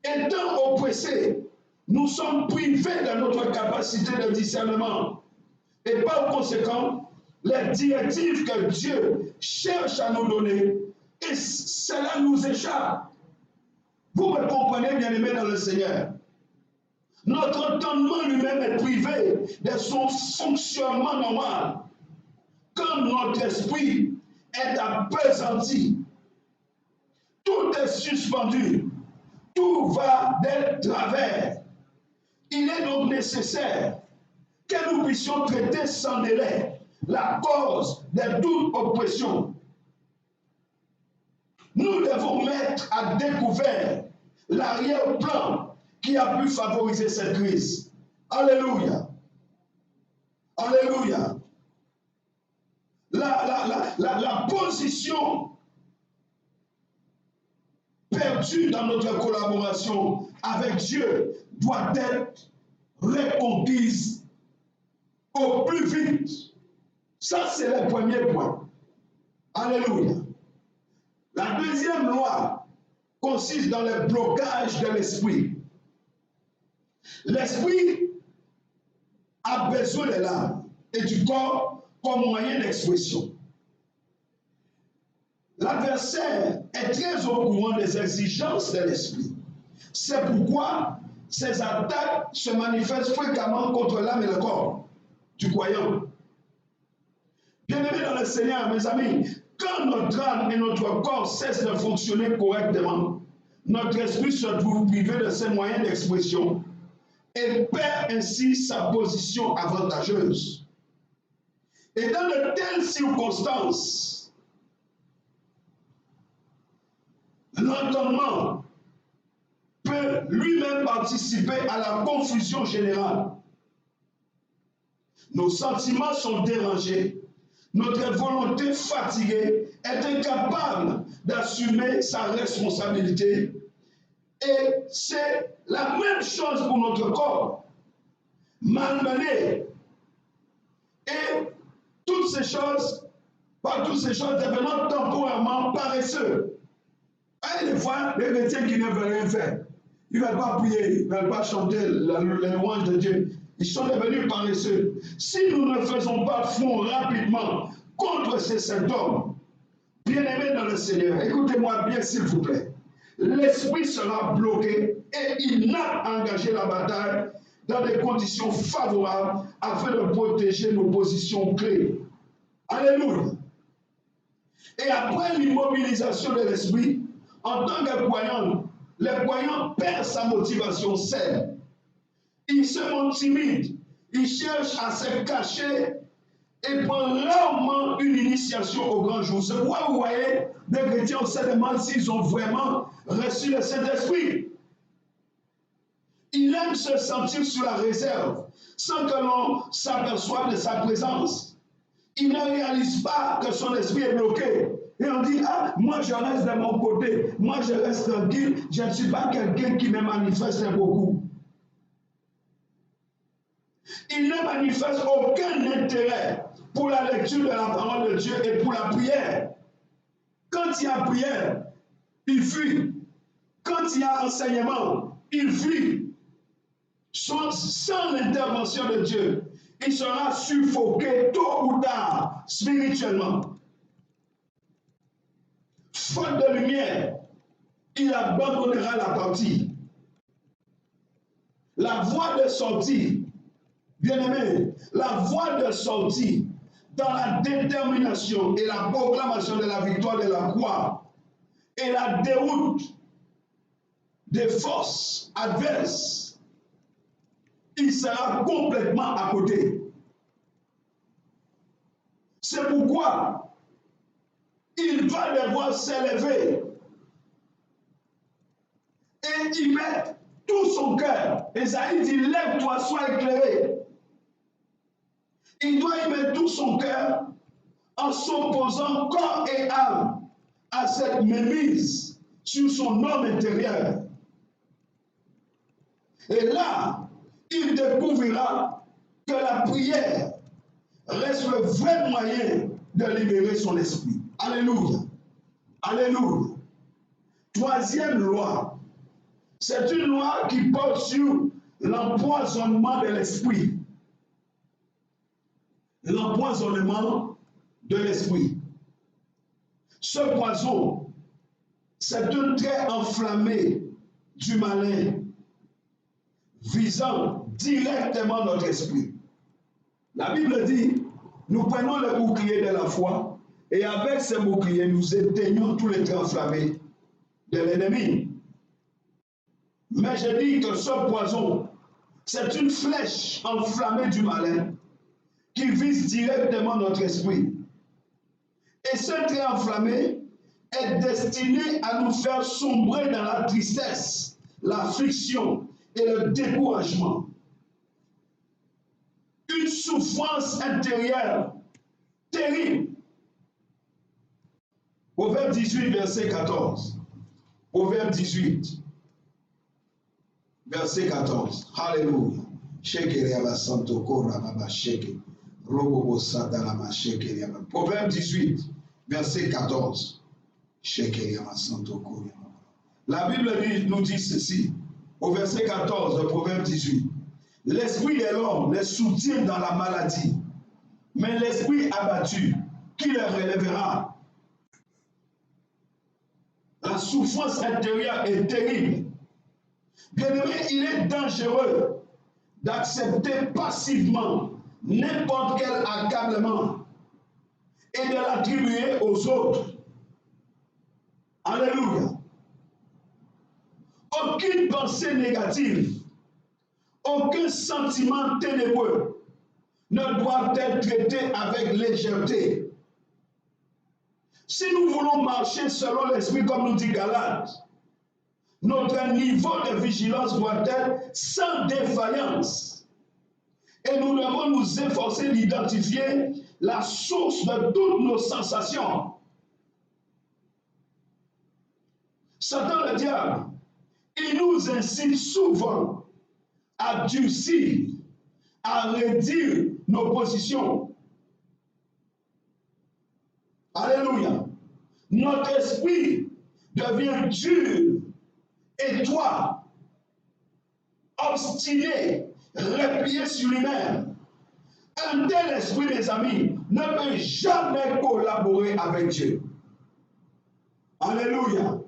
Étant oppressés, nous sommes privés de notre capacité de discernement. Et par conséquent, les directives que Dieu cherche à nous donner, et cela nous échappe. Vous me comprenez, bien-aimés dans le Seigneur. Notre entendement lui-même est privé de son fonctionnement normal. Quand notre esprit est appesanti, tout tout est suspendu, tout va de travers. Il est donc nécessaire que nous puissions traiter sans délai la cause de toute oppression. Nous devons mettre à découvert l'arrière-plan qui a pu favoriser cette crise. Alléluia. Alléluia. La position perdue dans notre collaboration avec Dieu doit être reconquise au plus vite. Ça, c'est le premier point. Alléluia. La deuxième loi consiste dans le blocage de l'esprit. L'esprit a besoin de l'âme et du corps comme moyen d'expression. L'adversaire est très au courant des exigences de l'esprit. C'est pourquoi ces attaques se manifestent fréquemment contre l'âme et le corps du croyant. Bien-aimés dans le Seigneur, mes amis, quand notre âme et notre corps cessent de fonctionner correctement, notre esprit se trouve privé de ses moyens d'expression et perd ainsi sa position avantageuse. Et dans de telles circonstances, l'entendement peut lui-même participer à la confusion générale. Nos sentiments sont dérangés. Notre volonté fatiguée est incapable d'assumer sa responsabilité. Et c'est la même chose pour notre corps. Malmené. Et toutes ces choses devenant temporairement paresseux. Et des fois, les chrétiens qui ne veulent rien faire, ils ne veulent pas prier, ils ne veulent pas chanter les louanges de Dieu. Ils sont devenus paresseux. Si nous ne faisons pas front rapidement contre ces symptômes, bien-aimés dans le Seigneur, écoutez-moi bien s'il vous plaît, l'esprit sera bloqué et il n'a engagé la bataille dans des conditions favorables afin de protéger nos positions clés. Alléluia. Et après l'immobilisation de l'esprit, en tant que croyant, le croyant perd sa motivation saine. Il se montre timide, il cherche à se cacher et prend rarement une initiation au grand jour. C'est pourquoi vous voyez, des chrétiens, on se demande s'ils ont vraiment reçu le Saint-Esprit. Il aime se sentir sur la réserve, sans que l'on s'aperçoive de sa présence. Il ne réalise pas que son esprit est bloqué. Et on dit, ah, moi je reste de mon côté, moi je reste tranquille, je ne suis pas quelqu'un qui me manifeste beaucoup. Il ne manifeste aucun intérêt pour la lecture de la parole de Dieu et pour la prière. Quand il y a prière, il fuit. Quand il y a enseignement, il fuit. Sans l'intervention de Dieu, il sera suffoqué tôt ou tard spirituellement. Faute de lumière, il abandonnera la partie. La voie de sortie, bien-aimé, la voie de sortie dans la détermination et la proclamation de la victoire de la croix et la déroute des forces adverses, il sera complètement à côté. C'est pourquoi il va devoir s'élever et y mettre tout son cœur. Esaïe dit, lève-toi, sois éclairé. Il doit y mettre tout son cœur en s'opposant corps et âme à cette mémise sur son homme intérieur. Et là, il découvrira que la prière reste le vrai moyen de libérer son esprit. Alléluia. Alléluia. Troisième loi, c'est une loi qui porte sur l'empoisonnement de l'esprit. L'empoisonnement de l'esprit. Ce poison, c'est un trait enflammé du malin visant directement notre esprit. La Bible dit, nous prenons le bouclier de la foi et avec ce bouclier, nous éteignons tous les traits enflammés de l'ennemi. Mais je dis que ce poison, c'est une flèche enflammée du malin qui vise directement notre esprit. Et ce trait enflammé est destiné à nous faire sombrer dans la tristesse, l'affliction et le découragement. Une souffrance intérieure terrible. Proverbe 18, verset 14. Proverbe 18, verset 14. Alléluia. Proverbe 18, verset 14. La Bible nous dit ceci, au verset 14 de Proverbe 18. L'esprit de l'homme les soutient dans la maladie, mais l'esprit abattu, qui les relèvera? La souffrance intérieure est terrible. Bien-aimé, il est dangereux d'accepter passivement n'importe quel accablement et de l'attribuer aux autres. Alléluia. Aucune pensée négative, aucun sentiment ténébreux ne doit être traité avec légèreté. Si nous voulons marcher selon l'esprit, comme nous dit Galates, notre niveau de vigilance doit être sans défaillance. Et nous devons nous efforcer d'identifier la source de toutes nos sensations. Satan, le diable, il nous incite souvent à durcir, à réduire nos positions. Alléluia. Notre esprit devient dur, étroit, obstiné, replié sur lui-même. Un tel esprit, mes amis, ne peut jamais collaborer avec Dieu. Alléluia.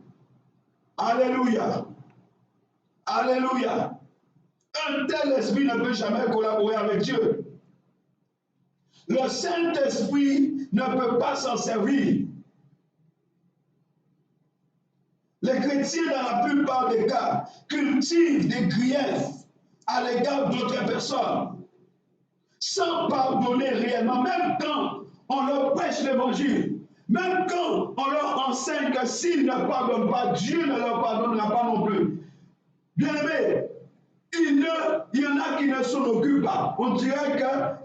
Alléluia. Alléluia. Un tel esprit ne peut jamais collaborer avec Dieu. Le Saint-Esprit ne peut pas s'en servir. Les chrétiens, dans la plupart des cas, cultivent des griefs à l'égard d'autres personnes, sans pardonner réellement, même quand on leur prêche l'évangile, même quand on leur enseigne que s'ils ne pardonnent pas, Dieu ne leur pardonnera pas non plus. Bien-aimés, il y en a qui ne s'en occupent pas. On dirait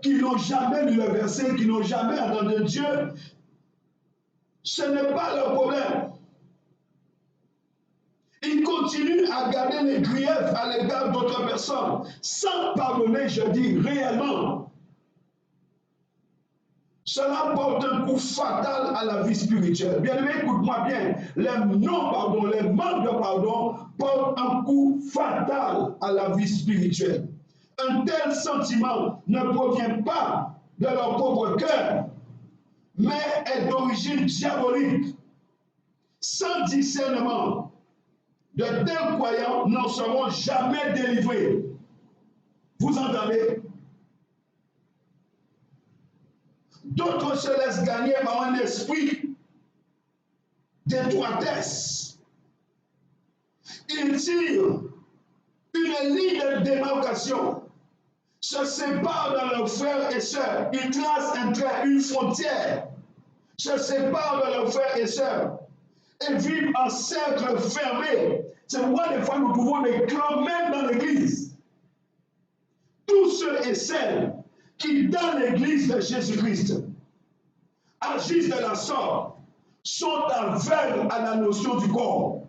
qu'ils n'ont jamais lu le verset, qu'ils n'ont jamais entendu Dieu. Ce n'est pas leur problème. Ils continuent à garder les griefs à l'égard d'autres personnes, sans pardonner, je dis, réellement. Cela porte un coup fatal à la vie spirituelle. Bien-aimé, écoute-moi bien. Les non-pardons, les manques de pardon portent un coup fatal à la vie spirituelle. Un tel sentiment ne provient pas de leur propre cœur, mais est d'origine diabolique. Sans discernement, de tels croyants n'en seront jamais délivrés. Vous entendez? D'autres se laissent gagner par un esprit d'étroitesse. Ils tirent une ligne de démarcation, se séparent de leurs frères et sœurs. Ils tracent un trait, une frontière, se séparent de leurs frères et sœurs et vivent en cercle fermé. C'est pourquoi des fois nous pouvons des clans même dans l'église. Tous ceux et celles qui, dans l'église de Jésus-Christ, agissent de la sorte, sont aveugles à la notion du corps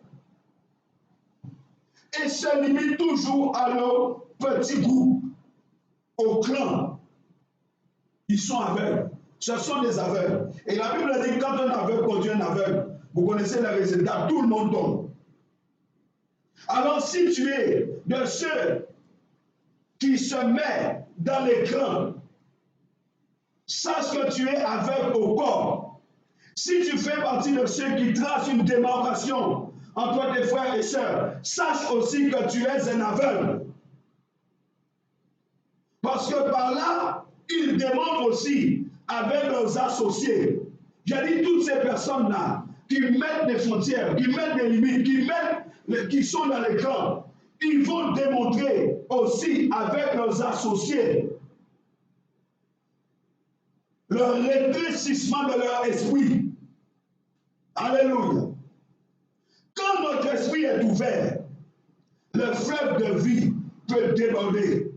et se limitent toujours à leur petit groupe, au clan. Ils sont aveugles. Ce sont des aveugles. Et la Bible dit que quand un aveugle conduit un aveugle, vous connaissez les résultats, tout le monde tombe. Alors si tu es de ceux qui se mettent dans l'écran, sache que tu es aveugle au corps. Si tu fais partie de ceux qui tracent une démarcation entre tes frères et sœurs, sache aussi que tu es un aveugle. Parce que par là, ils démontrent aussi avec leurs associés. J'ai dit toutes ces personnes-là qui mettent des frontières, qui mettent des limites, qui sont dans l'écran, ils vont démontrer aussi avec leurs associés le rétrécissement de leur esprit. Alléluia. Quand notre esprit est ouvert, le fleuve de vie peut déborder.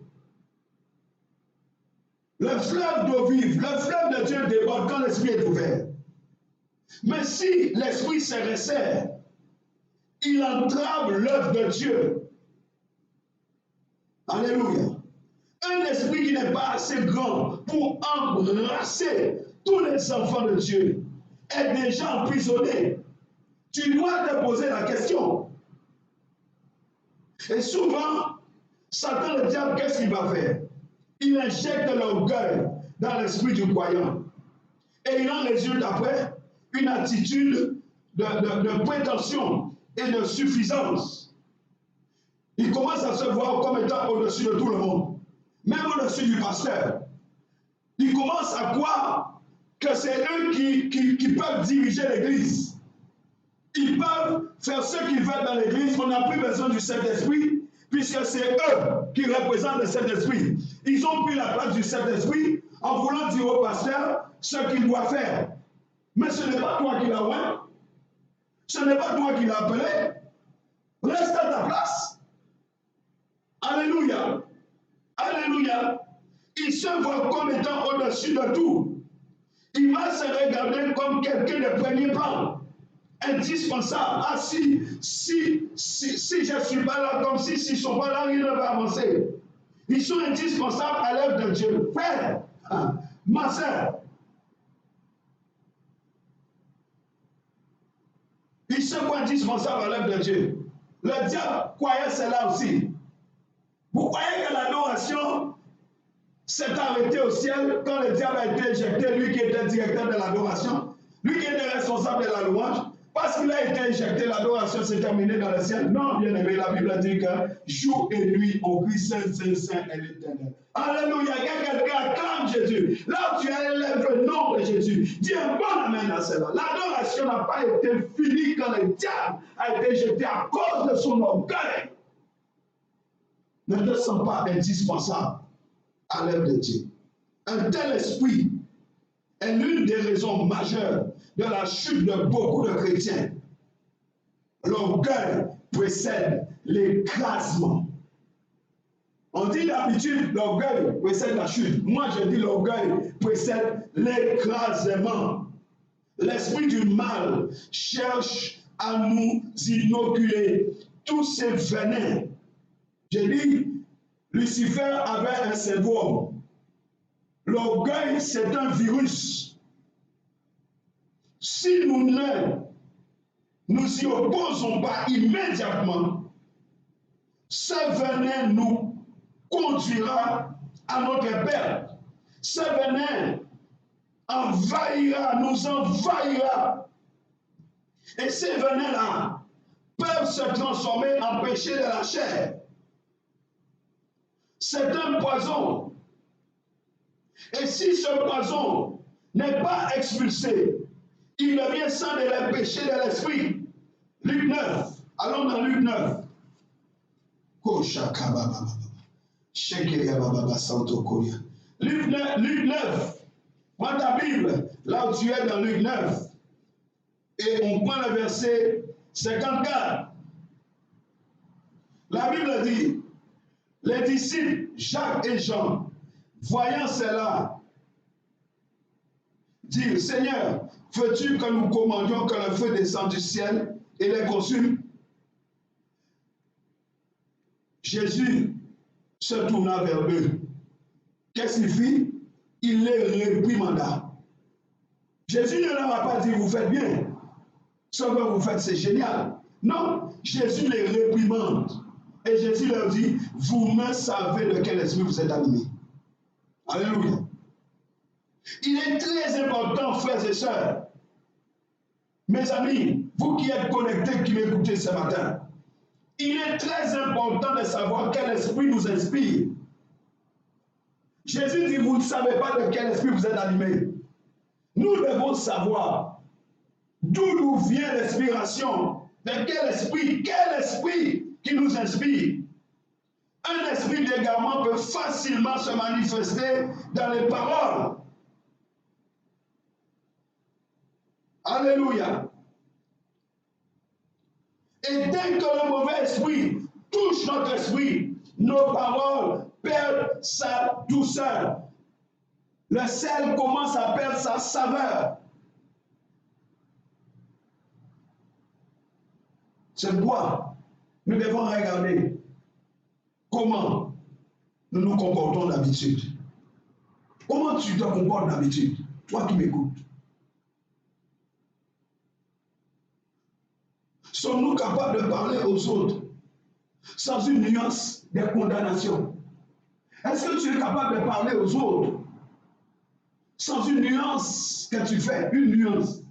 Le fleuve d'eau vive, le fleuve de Dieu déborde quand l'esprit est ouvert. Mais si l'esprit se resserre, il entrave l'œuvre de Dieu. Alléluia. Un esprit qui n'est pas assez grand pour embrasser tous les enfants de Dieu est déjà emprisonné. Tu dois te poser la question. Et souvent, Satan, le diable, qu'est-ce qu'il va faire? Il injecte l'orgueil dans l'esprit du croyant. Et il en résulte après une attitude de prétention et de suffisance. Il commence à se voir comme étant au-dessus de tout le monde, même au-dessus du pasteur. Il commence à croire que c'est eux qui peuvent diriger l'Église. Ils peuvent faire ce qu'ils veulent dans l'Église. On n'a plus besoin du Saint-Esprit, puisque c'est eux qui représentent le Saint-Esprit. Ils ont pris la place du Saint-Esprit en voulant dire au pasteur ce qu'il doit faire. Mais ce n'est pas toi qui l'as oint. Ce n'est pas toi qui l'as appelé. Reste à ta place. Alléluia. Alléluia. Il se voit comme étant au-dessus de tout. Il va se regarder comme quelqu'un de premier plan. Indispensable. Ah, si je ne suis pas là, comme si s'ils ne sont pas là, ils ne vont avancer. Ils sont indispensables à l'œuvre de Dieu. Frère, ma soeur, ils sont indispensables à l'œuvre de Dieu. Le diable croyait cela aussi. Vous croyez que l'adoration s'est arrêtée au ciel quand le diable a été éjecté, lui qui était directeur de l'adoration, lui qui était responsable de la louange? Parce qu'il a été injecté, l'adoration s'est terminée dans le ciel. Non, bien aimé, la Bible dit que jour et nuit, on crie Saint, Saint, Saint est l'Éternel. Alléluia, quelqu'un acclame Jésus. Là où tu élèves le nom de Jésus, dis un bon amen à cela. L'adoration n'a pas été finie quand le diable a été jeté à cause de son orgueil. Ne te sens pas indispensable à l'œuvre de Dieu. Un tel esprit est l'une des raisons majeures de la chute de beaucoup de chrétiens. L'orgueil précède l'écrasement. On dit d'habitude l'orgueil précède la chute. Moi je dis l'orgueil précède l'écrasement. L'esprit du mal cherche à nous inoculer tous ces venins. J'ai dit, Lucifer avait un syndrome. L'orgueil, c'est un virus. Si nous ne nous y opposons pas immédiatement, ce venin nous conduira à notre perte. Ce venin envahira, nous envahira. Et ces venins-là peuvent se transformer en péché de la chair. C'est un poison. Et si ce poison n'est pas expulsé, il devient sans de les péchés de l'esprit. Luc 9. Allons dans Luc 9. Luc 9. Prends ta Bible, là où tu es dans Luc 9. Et on prend le verset 54. La Bible dit, les disciples Jacques et Jean, voyant cela, dirent, Seigneur, veux-tu que nous commandions que le feu descende du ciel et les consume? Jésus se tourna vers eux. Qu'est-ce qu'il fit? Il les réprimanda. Jésus ne leur a pas dit, vous faites bien. Ce que vous faites, c'est génial. Non, Jésus les réprimande. Et Jésus leur dit, vous ne savez de quel esprit vous êtes animés. Alléluia. Il est très important, frères et sœurs, mes amis, vous qui êtes connectés, qui m'écoutez ce matin, il est très important de savoir quel esprit nous inspire. Jésus dit, vous ne savez pas de quel esprit vous êtes animés. Nous devons savoir D'où nous vient l'inspiration? De quel esprit? Quel esprit qui nous inspire? Un esprit d'égarement peut facilement se manifester dans les paroles. Alléluia. Et dès que le mauvais esprit touche notre esprit, nos paroles perdent sa douceur. Le sel commence à perdre sa saveur. C'est pourquoi nous devons regarder comment nous nous comportons d'habitude. Comment tu te comportes d'habitude, toi qui m'écoutes? Sommes-nous capables de parler aux autres sans une nuance de condamnation? Est-ce que tu es capable de parler aux autres sans une nuance que tu fais, une nuance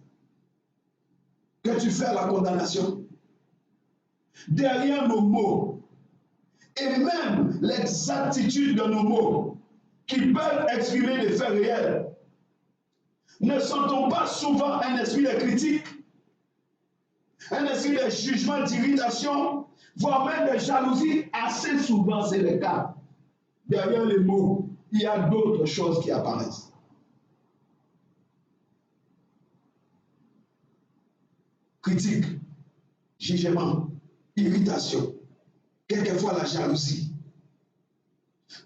que tu fais à la condamnation? Derrière nos mots, et même l'exactitude de nos mots, qui peuvent exprimer des faits réels, ne sent-on pas souvent un esprit de critique, un esprit de jugement, d'irritation, voire même de jalousie? Assez souvent, c'est le cas. Derrière les mots, il y a d'autres choses qui apparaissent. Critique, jugement, irritation, quelquefois la jalousie.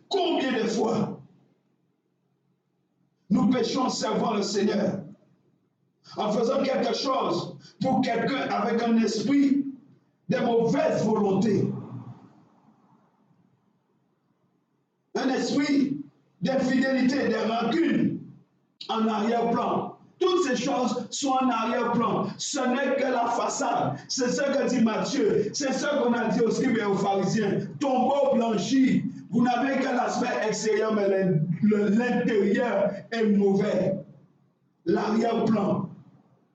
Combien de fois nous péchons en servant le Seigneur, en faisant quelque chose pour quelqu'un avec un esprit de mauvaise volonté, un esprit d'infidélité, de rancune en arrière-plan. Toutes ces choses sont en arrière-plan. Ce n'est que la façade. C'est ce que dit Matthieu. C'est ce qu'on a dit aux scribes et aux pharisiens. Tombeau blanchi. Vous n'avez que l'aspect extérieur, mais l'intérieur est mauvais. L'arrière-plan.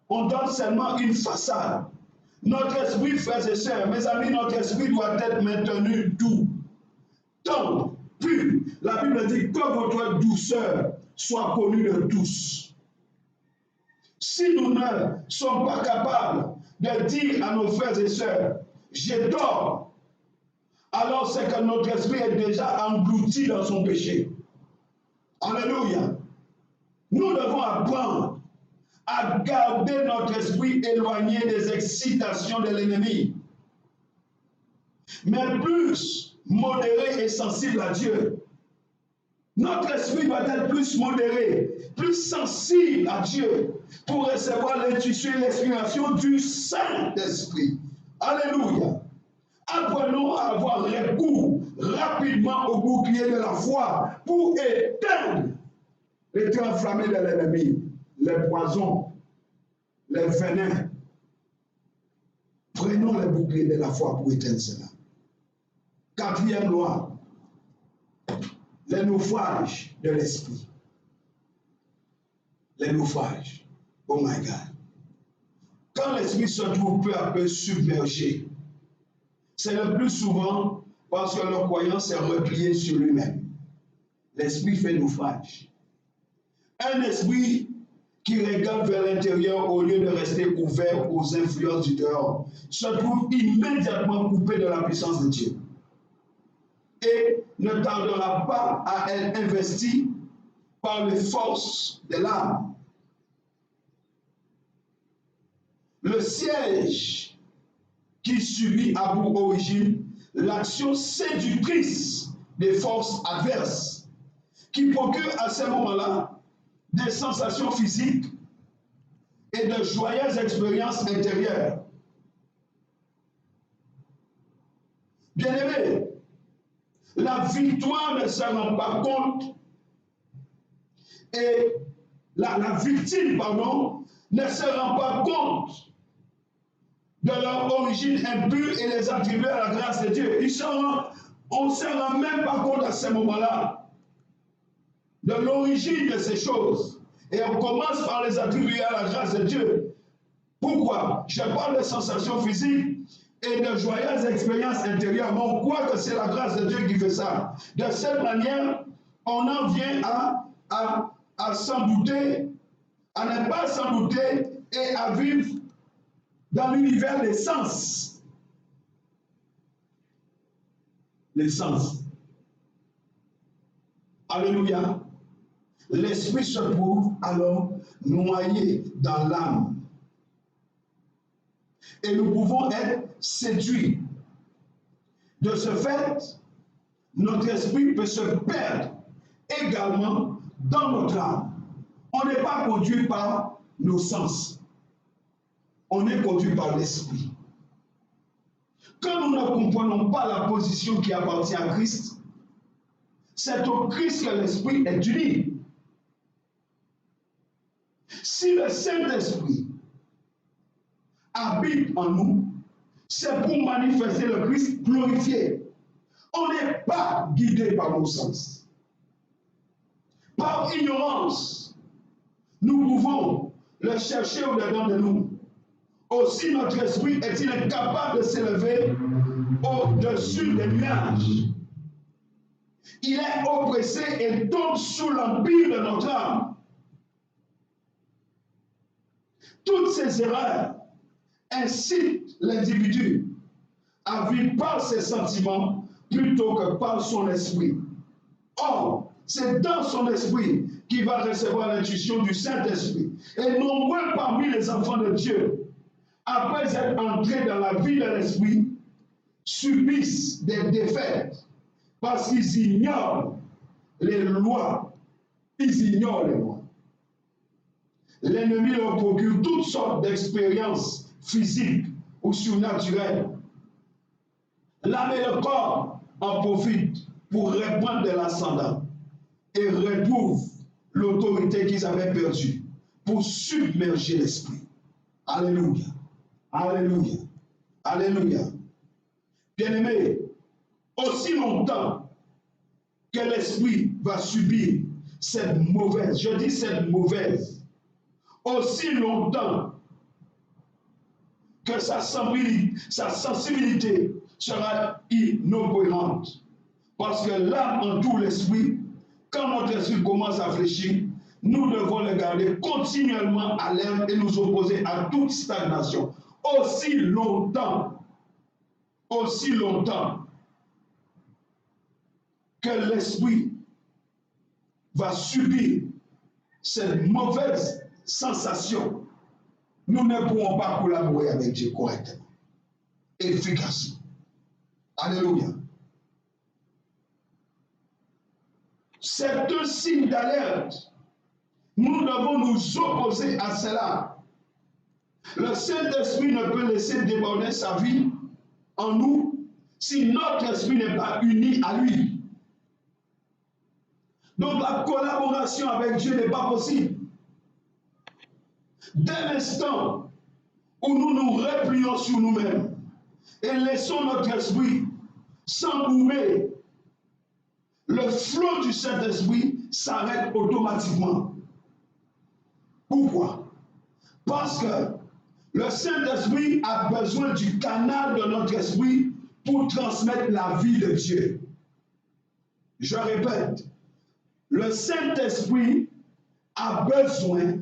On donne seulement une façade. Notre esprit, frères et sœurs, mes amis, notre esprit doit être maintenu doux, tendre, pur. La Bible dit que votre douceur soit connue de tous. Si nous ne sommes pas capables de dire à nos frères et sœurs, j'ai tort, alors c'est que notre esprit est déjà englouti dans son péché. Alléluia. Nous devons apprendre à garder notre esprit éloigné des excitations de l'ennemi, mais plus modéré et sensible à Dieu. Notre esprit doit être plus modéré, plus sensible à Dieu pour recevoir l'intuition et l'inspiration du Saint-Esprit. Alléluia. Apprenons à avoir recours rapidement au bouclier de la foi pour éteindre les traits enflammés de l'ennemi, les poisons, les venins. Prenons le bouclier de la foi pour éteindre cela. Quatrième loi, les naufrages de l'esprit. Les naufrages. Oh my God. Quand l'esprit se trouve peu à peu submergé, c'est le plus souvent parce que le croyant s'est replié sur lui-même. L'esprit fait naufrage. Un esprit qui regarde vers l'intérieur au lieu de rester ouvert aux influences du dehors se trouve immédiatement coupé de la puissance de Dieu et ne tardera pas à être investi par les forces de l'âme. Le siège qui subit a pour origine l'action séductrice des forces adverses qui procurent à ce moment-là des sensations physiques et de joyeuses expériences intérieures. Bien-aimés, la victoire ne se rend pas compte et la victime, ne se rend pas compte de leur origine impure et les attribuer à la grâce de Dieu. On ne se rend même pas compte à ce moment-là de l'origine de ces choses. Et on commence par les attribuer à la grâce de Dieu. Pourquoi? Je parle de sensations physiques et de joyeuses expériences intérieures. Mais on croit que c'est la grâce de Dieu qui fait ça. De cette manière, on en vient à s'en douter, à ne pas s'en douter et à vivre dans l'univers des sens. Les sens. Alléluia. L'esprit se trouve alors noyé dans l'âme. Et nous pouvons être séduits. De ce fait, notre esprit peut se perdre également dans notre âme. On n'est pas conduit par nos sens. On est conduit par l'esprit. Quand nous ne comprenons pas la position qui appartient à Christ, c'est au Christ que l'esprit est uni. Si le Saint-Esprit habite en nous, c'est pour manifester le Christ glorifié. On n'est pas guidé par nos sens. Par ignorance, nous pouvons le chercher au-dedans de nous. Aussi, notre esprit est-il incapable de s'élever au-dessus des nuages. Il est oppressé et tombe sous l'empire de notre âme. Toutes ces erreurs incitent l'individu à vivre par ses sentiments plutôt que par son esprit. Or, c'est dans son esprit qu'il va recevoir l'intuition du Saint-Esprit. Et nombreux parmi les enfants de Dieu, après être entrés dans la vie de l'esprit, subissent des défaites parce qu'ils ignorent les lois. Ils ignorent les lois. L'ennemi leur procure toutes sortes d'expériences physiques ou surnaturelles. L'âme et le corps en profitent pour reprendre de l'ascendant et retrouvent l'autorité qu'ils avaient perdue pour submerger l'esprit. Alléluia. Alléluia. Alléluia. Bien-aimés, aussi longtemps que l'esprit va subir cette mauvaise, je dis cette mauvaise, aussi longtemps que sa sensibilité sera inopérante. Parce que l'âme entoure l'esprit, quand notre esprit commence à fléchir, nous devons le garder continuellement à l'air et nous opposer à toute stagnation. Aussi longtemps que l'esprit va subir cette mauvaise sensation, nous ne pourrons pas collaborer avec Dieu correctement, efficacement. Alléluia. C'est un signe d'alerte. Nous devons nous opposer à cela. Le Saint-Esprit ne peut laisser déborder sa vie en nous si notre esprit n'est pas uni à lui. Donc la collaboration avec Dieu n'est pas possible. Dès l'instant où nous nous replions sur nous-mêmes et laissons notre esprit s'emboumer, le flot du Saint-Esprit s'arrête automatiquement. Pourquoi? Parce que le Saint-Esprit a besoin du canal de notre esprit pour transmettre la vie de Dieu. Je répète, le Saint-Esprit a besoin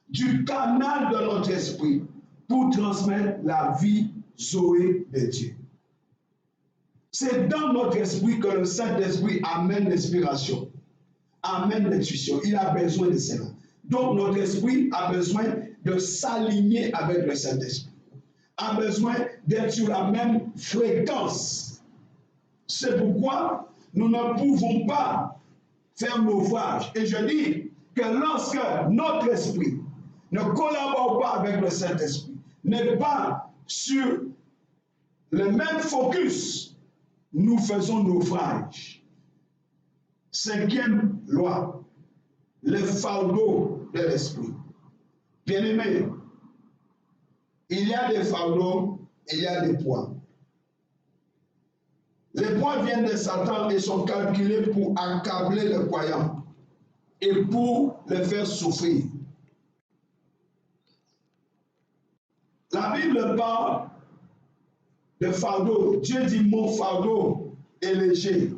du canal de notre esprit pour transmettre la vie Zoé de Dieu. C'est dans notre esprit que le Saint-Esprit amène l'inspiration, amène l'intuition. Il a besoin de cela. Donc notre esprit a besoin de s'aligner avec le Saint-Esprit, a besoin d'être sur la même fréquence. C'est pourquoi nous ne pouvons pas faire naufrage. Et je dis que lorsque notre esprit ne collabore pas avec le Saint-Esprit, n'est pas sur le même focus, nous faisons naufrage. Cinquième loi, le fardeau de l'esprit. Bien-aimés, il y a des fardeaux et il y a des poids. Les poids viennent de Satan et sont calculés pour accabler le croyant et pour le faire souffrir. La Bible parle de fardeau. Dieu dit mon fardeau est léger.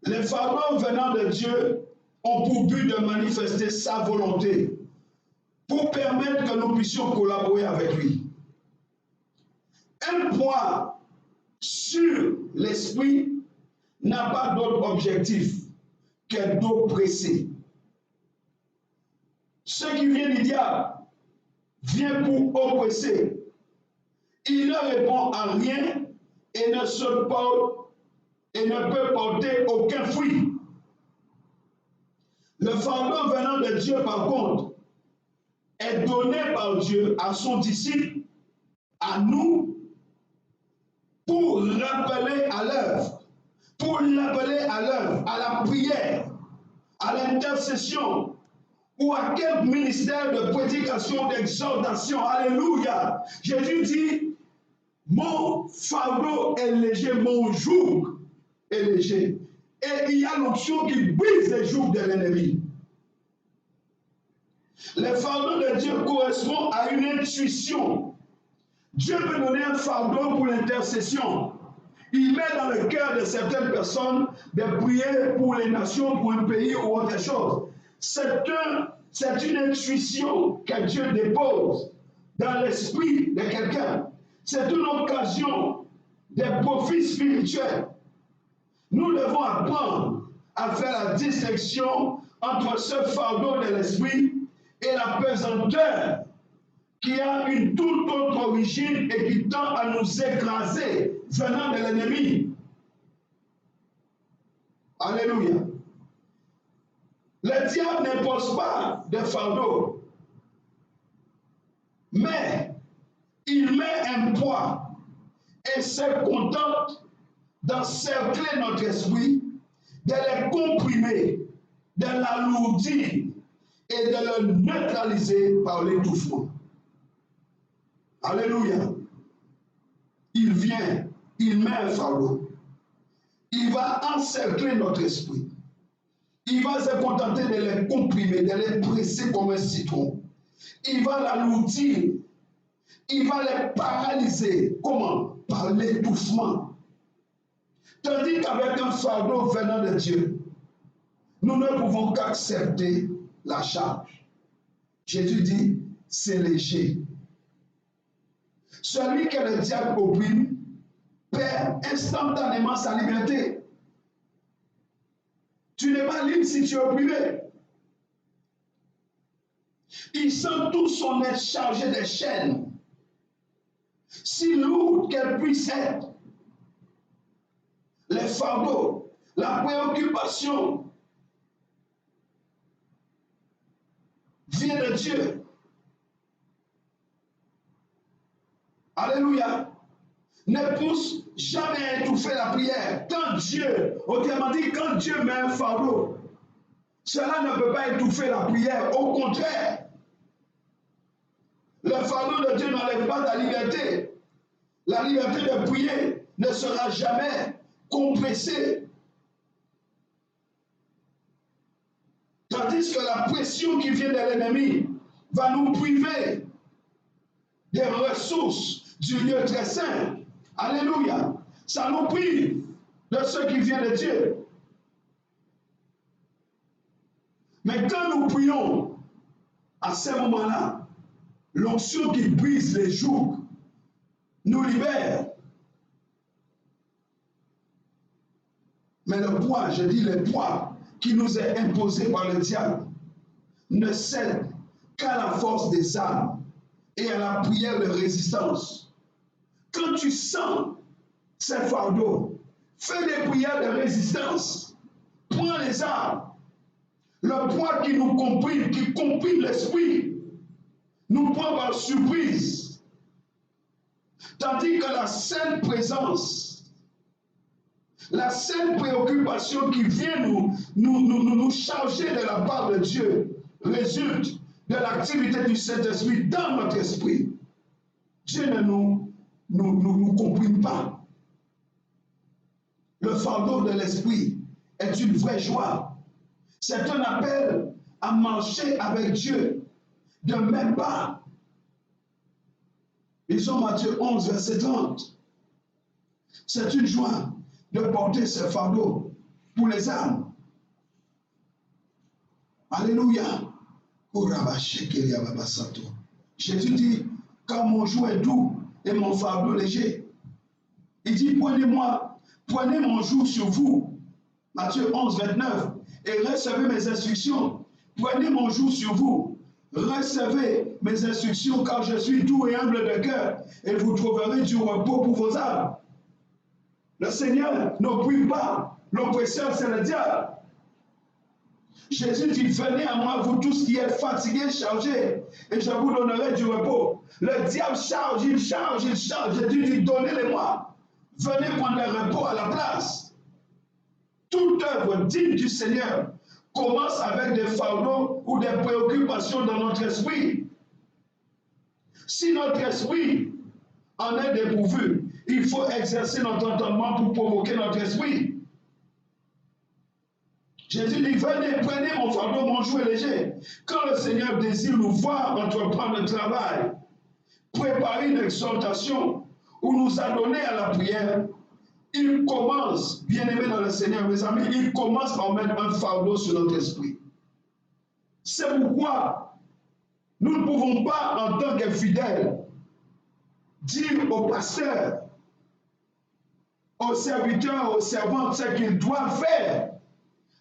Les fardeaux venant de Dieu ont pour but de manifester sa volonté pour permettre que nous puissions collaborer avec lui. Un point sur l'esprit n'a pas d'autre objectif que d'oppresser. Ce qui vient du diable vient pour oppresser. Il ne répond à rien et ne se porte et ne peut porter aucun fruit. Le fardeau venant de Dieu, par contre, est donné par Dieu à son disciple, à nous, pour l'appeler à l'œuvre, à la prière, à l'intercession, ou à quel ministère de prédication, d'exhortation. Alléluia. Jésus dit, mon fardeau est léger, mon joug est léger. Et il y a l'onction qui brise les jougs de l'ennemi. Le fardeau de Dieu correspond à une intuition. Dieu peut donner un fardeau pour l'intercession. Il met dans le cœur de certaines personnes de prier pour les nations, pour un pays ou autre chose. C'est une intuition que Dieu dépose dans l'esprit de quelqu'un. C'est une occasion des profits spirituels. Nous devons apprendre à faire la distinction entre ce fardeau de l'esprit et la pesanteur qui a une toute autre origine et qui tend à nous écraser venant de l'ennemi. Alléluia. Le diable n'impose pas de fardeau, mais il met un poids et se contente d'encercler notre esprit, de le comprimer, de l'alourdir et de le neutraliser par l'étouffement. Alléluia. Il vient, il met un fardeau. Il va encercler notre esprit. Il va se contenter de les comprimer, de les presser comme un citron. Il va l'alourdir. Il va les paralyser. Comment? Par l'étouffement. Tandis qu'avec un fardeau venant de Dieu, nous ne pouvons qu'accepter la charge. Jésus dit, c'est léger. Celui que le diable opprime perd instantanément sa liberté. Tu n'es pas libre si tu es opprimé. Il sent tout son être chargé de chaînes, si lourdes qu'elles puissent être. Les fardeaux, la préoccupation vient de Dieu. Alléluia. Ne pousse jamais à étouffer la prière. Quand Dieu, autrement dit, quand Dieu met un fardeau, cela ne peut pas étouffer la prière. Au contraire, le fardeau de Dieu n'enlève pas ta liberté. La liberté de prier ne sera jamais compressée. Tandis que la pression qui vient de l'ennemi va nous priver des ressources du lieu très saint. Alléluia. Ça nous prive de ce qui vient de Dieu. Mais quand nous prions, à ce moment-là, l'onction qui brise les jougs nous libère. Mais le poids, je dis le poids qui nous est imposé par le diable, ne cède qu'à la force des âmes et à la prière de résistance. Quand tu sens ces fardeaux, fais des prières de résistance. Prends les armes. Le poids qui nous comprime, qui comprime l'esprit, nous prend par surprise. Tandis que la sainte présence, la sainte préoccupation qui vient nous charger de la part de Dieu résulte de l'activité du Saint-Esprit dans notre esprit. Dieu ne nous comprime pas. Le fardeau de l'esprit est une vraie joie. C'est un appel à marcher avec Dieu de même pas. Lisons Matthieu 11, verset 30. C'est une joie de porter ce fardeau pour les âmes. Alléluia. Jésus dit, quand mon joug est doux et mon fardeau léger, il dit, prenez mon joug sur vous. Matthieu 11, 29. Et recevez mes instructions. Prenez mon joug sur vous. Recevez mes instructions, car je suis doux et humble de cœur, et vous trouverez du repos pour vos âmes. Le Seigneur n'opprime pas. L'oppresseur, c'est le diable. Jésus dit, venez à moi, vous tous qui êtes fatigués, chargés, et je vous donnerai du repos. Le diable charge, il charge, il charge. Jésus dit, donnez-les-moi. Venez prendre le repos à la place. Toute œuvre digne du Seigneur commence avec des fardeaux ou des préoccupations dans notre esprit. Si notre esprit en est dépourvu, il faut exercer notre entendement pour provoquer notre esprit. Jésus dit, venez, prenez mon fardeau, mon joug est léger. Quand le Seigneur désire nous voir entreprendre le travail, préparer une exhortation ou nous adonner à la prière, il commence, bien-aimés dans le Seigneur, mes amis, il commence par mettre un fardeau sur notre esprit. C'est pourquoi nous ne pouvons pas, en tant que fidèles, dire au pasteur, aux serviteurs, aux servantes, ce qu'ils doivent faire.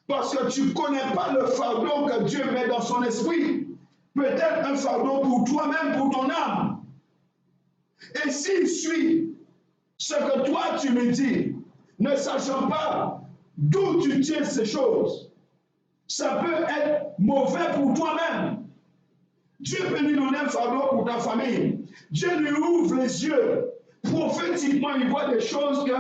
Parce que tu ne connais pas le fardeau que Dieu met dans son esprit. Peut-être un fardeau pour toi-même, pour ton âme. Et s'il suit ce que toi tu lui dis, ne sachant pas d'où tu tiens ces choses, ça peut être mauvais pour toi-même. Dieu peut lui donner un fardeau pour ta famille. Dieu lui ouvre les yeux. Prophétiquement, il voit des choses que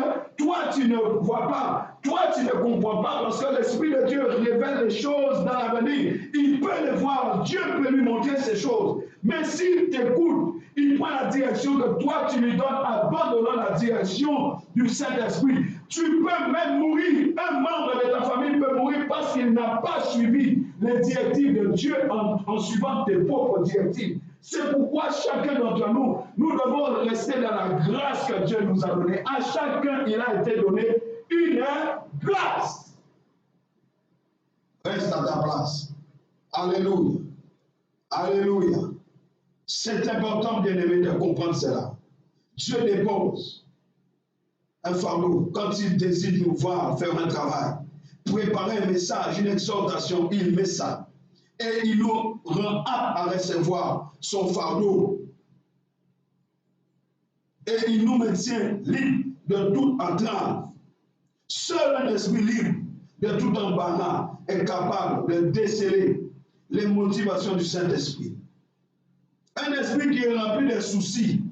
toi, tu ne vois pas. Toi, tu ne comprends pas parce que l'Esprit de Dieu révèle les choses dans l'avenir. Il peut les voir. Dieu peut lui montrer ces choses. Mais s'il t'écoute, il prend la direction que toi, tu lui donnes, abandonnant la direction du Saint-Esprit. Tu peux même mourir. Un membre de ta famille peut mourir parce qu'il n'a pas suivi les directives de Dieu en suivant tes propres directives. C'est pourquoi chacun d'entre nous, nous devons rester dans la grâce que Dieu nous a donnée. À chacun, il a été donné une grâce. Reste à ta place. Alléluia. Alléluia. C'est important, bien-aimé, de comprendre cela. Dieu dépose un fardeau quand il désire nous voir faire un travail, préparer un message, une exhortation, il met ça. Et il nous rend apte à recevoir son fardeau. Et il nous maintient libres de toute entrave. Seul un esprit libre de tout embarras est capable de déceler les motivations du Saint-Esprit. Un esprit qui est rempli de soucis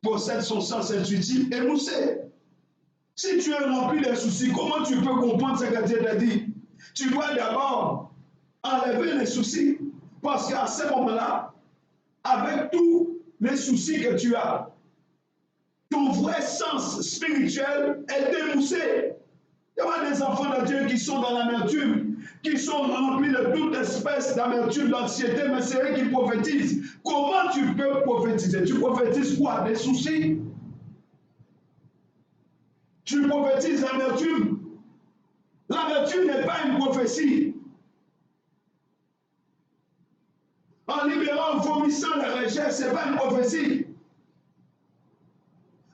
possède son sens intuitif et nous sait. Si tu es rempli de soucis, comment tu peux comprendre ce que Dieu t'a dit? Tu dois d'abord enlever les soucis, parce qu'à ce moment-là, avec tous les soucis que tu as, ton vrai sens spirituel est émoussé. Il y a des enfants de Dieu qui sont dans l'amertume, qui sont remplis de toute espèce d'amertume, d'anxiété, mais c'est eux qui prophétisent. Comment tu peux prophétiser? Tu prophétises quoi? Des soucis? Tu prophétises l'amertume? L'amertume n'est pas une prophétie. En libérant, en vomissant la rejet, ce n'est pas une prophétie.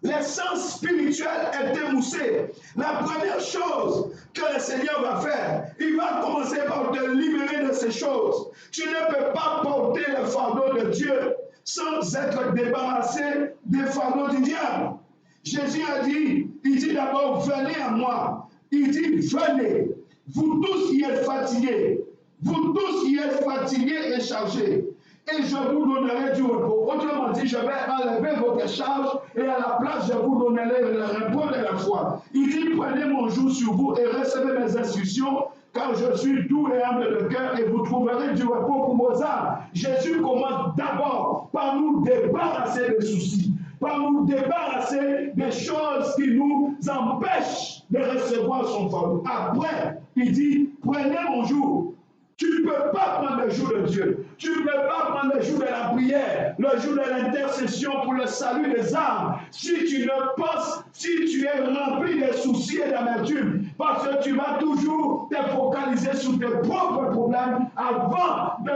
L'essence spirituelle est émoussée. La première chose que le Seigneur va faire, il va commencer par te libérer de ces choses. Tu ne peux pas porter le fardeau de Dieu sans être débarrassé des fardeaux du diable. Jésus a dit, il dit d'abord, venez à moi. Il dit, venez, vous tous qui êtes fatigués, vous tous qui êtes fatigués et chargés, et je vous donnerai du repos. Autrement dit, je vais enlever votre charge et à la place, je vous donnerai le repos de la foi. Il dit, prenez mon joug sur vous et recevez mes instructions, car je suis doux et humble de cœur et vous trouverez du repos pour vos âmes. Jésus commence d'abord par nous débarrasser des soucis, par nous débarrasser des choses qui nous empêchent de recevoir son fardeau. Après, il dit, prenez mon joug. Tu ne peux pas prendre le jour de Dieu. Tu ne peux pas prendre le jour de la prière, le jour de l'intercession pour le salut des âmes. Si tu ne penses, si tu es rempli de soucis et d'amertume, parce que tu vas toujours te focaliser sur tes propres problèmes avant de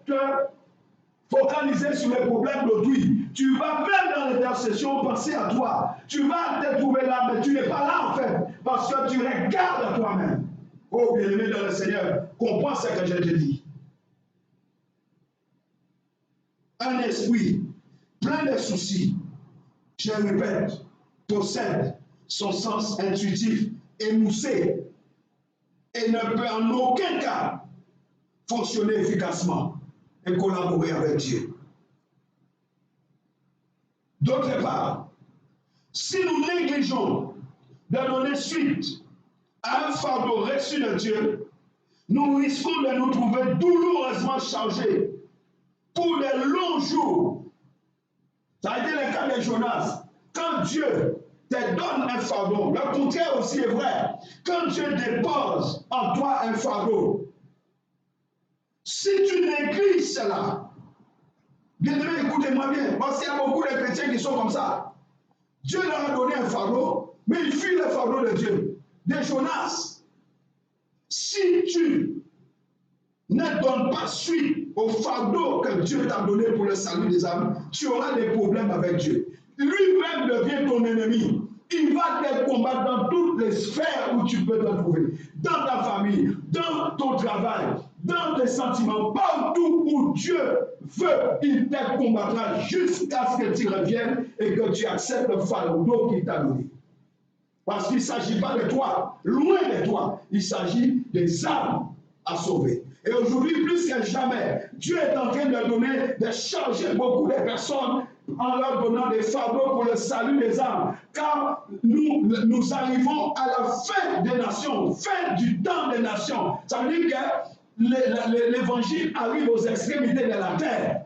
te focaliser sur les problèmes d'autrui. Tu vas même dans l'intercession penser à toi. Tu vas te trouver là, mais tu n'es pas là en fait, parce que tu regardes à toi-même. Oh bien-aimé dans le Seigneur, comprends ce que je te dis. Un esprit plein de soucis, je répète, possède son sens intuitif émoussé et ne peut en aucun cas fonctionner efficacement et collaborer avec Dieu. D'autre part, si nous négligeons de donner suite à un fardeau reçu de Dieu, nous risquons de nous trouver douloureusement chargés pour de longs jours. Ça a été le cas de Jonas. Quand Dieu te donne un fardeau, le contraire aussi est vrai. Quand Dieu dépose en toi un fardeau, si tu négliges cela, bien aimé, écoutez-moi bien, parce qu'il y a beaucoup de chrétiens qui sont comme ça. Dieu leur a donné un fardeau, mais ils fuient le fardeau de Dieu. De Jonas, si tu ne donnes pas suite au fardeau que Dieu t'a donné pour le salut des âmes, tu auras des problèmes avec Dieu. Lui-même devient ton ennemi. Il va te combattre dans toutes les sphères où tu peux te trouver. Dans ta famille, dans ton travail, dans tes sentiments, partout où Dieu veut, il te combattra jusqu'à ce que tu reviennes et que tu acceptes le fardeau qu'il t'a donné. Parce qu'il ne s'agit pas de toi, loin de toi, il s'agit des âmes à sauver. Et aujourd'hui, plus que jamais, Dieu est en train de donner, de charger beaucoup de personnes en leur donnant des fardeaux pour le salut des âmes. Car nous arrivons à la fin des nations, fin du temps des nations. Ça veut dire que l'évangile arrive aux extrémités de la terre.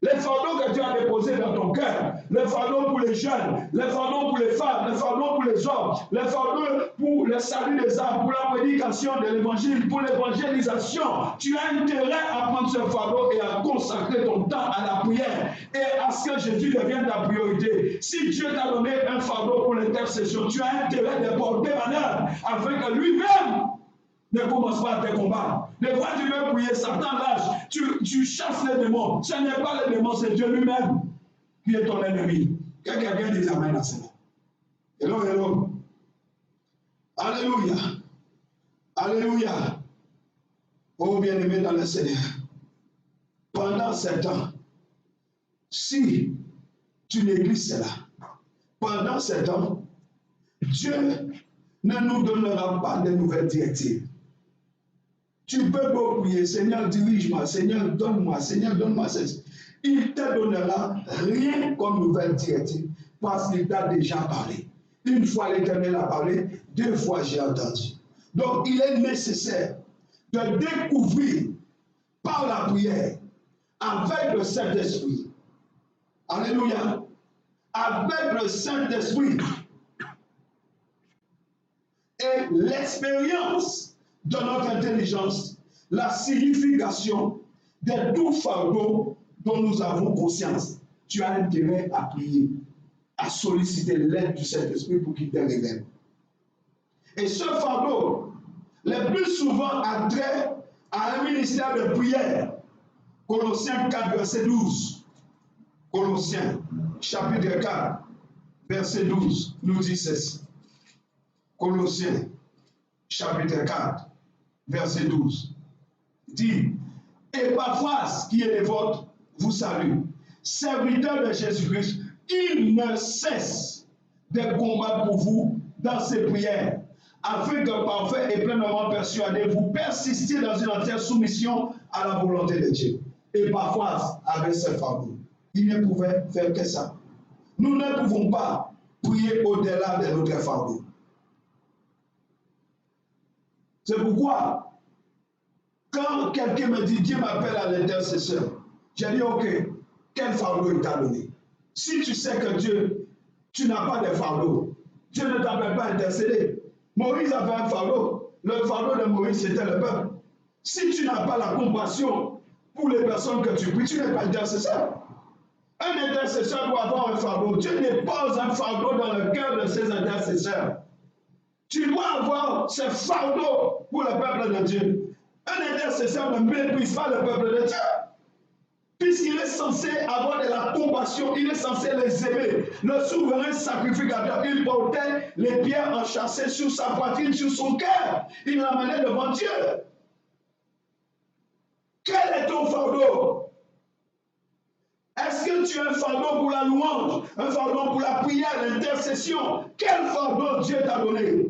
Les fardeaux que Dieu a déposés dans ton cœur, les fardeaux pour les jeunes, les fardeaux pour les femmes, les fardeaux pour les hommes, les fardeaux pour le salut des âmes, pour la prédication de l'évangile, pour l'évangélisation, tu as intérêt à prendre ce fardeau et à consacrer ton temps à la prière et à ce que Jésus devienne ta priorité. Si Dieu t'a donné un fardeau pour l'intercession, tu as intérêt de porter en œuvre afin que lui-même ne commence pas à te combattre. Des fois, tu veux prier, Satan lâche, tu chasses les démons. Ce n'est pas les démons, c'est Dieu lui-même qui est ton ennemi. Quelqu'un vient dire amen à cela. Hello, hello. Alléluia. Alléluia. Oh bien-aimé dans le Seigneur. Pendant ce temps, si tu négliges cela, pendant ce temps, Dieu ne nous donnera pas de nouvelles directives. Tu peux pas prier, Seigneur, dirige-moi, Seigneur, donne-moi ceci. Il ne te donnera rien comme nouvelle directive parce qu'il t'a déjà parlé. Une fois l'Éternel a parlé, 2 fois j'ai entendu. Donc il est nécessaire de découvrir par la prière, avec le Saint-Esprit. Alléluia. Avec le Saint-Esprit et l'expérience de notre intelligence, la signification de tout fardeau dont nous avons conscience. Tu as intérêt à prier, à solliciter l'aide du Saint-Esprit pour qu'il te révèle. Et ce fardeau, le plus souvent, a trait à un ministère de prière. Colossiens 4, verset 12. Colossiens, chapitre 4, verset 12, nous dit ceci. Colossiens, chapitre 4, verset 12, dit, et Épaphras, qui est le vôtre, vous salue. Serviteur de Jésus-Christ, il ne cesse de combattre pour vous dans ses prières, afin que parfait et pleinement persuadé, vous persistiez dans une entière soumission à la volonté de Dieu. Épaphras avait ce fardeau. Il ne pouvait faire que ça. Nous ne pouvons pas prier au-delà de notre fardeau. C'est pourquoi, quand quelqu'un me dit Dieu m'appelle à l'intercesseur, j'ai dit ok, quel fardeau il t'a donné? Si tu sais que Dieu, tu n'as pas de fardeau, Dieu ne t'appelle pas à intercéder. Moïse avait un fardeau. Le fardeau de Moïse, c'était le peuple. Si tu n'as pas la compassion pour les personnes que tu pries, tu n'es pas intercesseur. Un intercesseur doit avoir un fardeau. Dieu dépose un fardeau dans le cœur de ses intercesseurs. Tu dois avoir ce fardeau pour le peuple de Dieu. Un intercesseur ne méprise pas le peuple de Dieu. Puisqu'il est censé avoir de la compassion, il est censé les aimer. Le souverain sacrificateur, il portait les pierres enchâssées sur sa poitrine, sur son cœur. Il l'amenait devant Dieu. Quel est ton fardeau? Est-ce que tu as un fardeau pour la louange, un fardeau pour la prière, l'intercession? Quel fardeau Dieu t'a donné?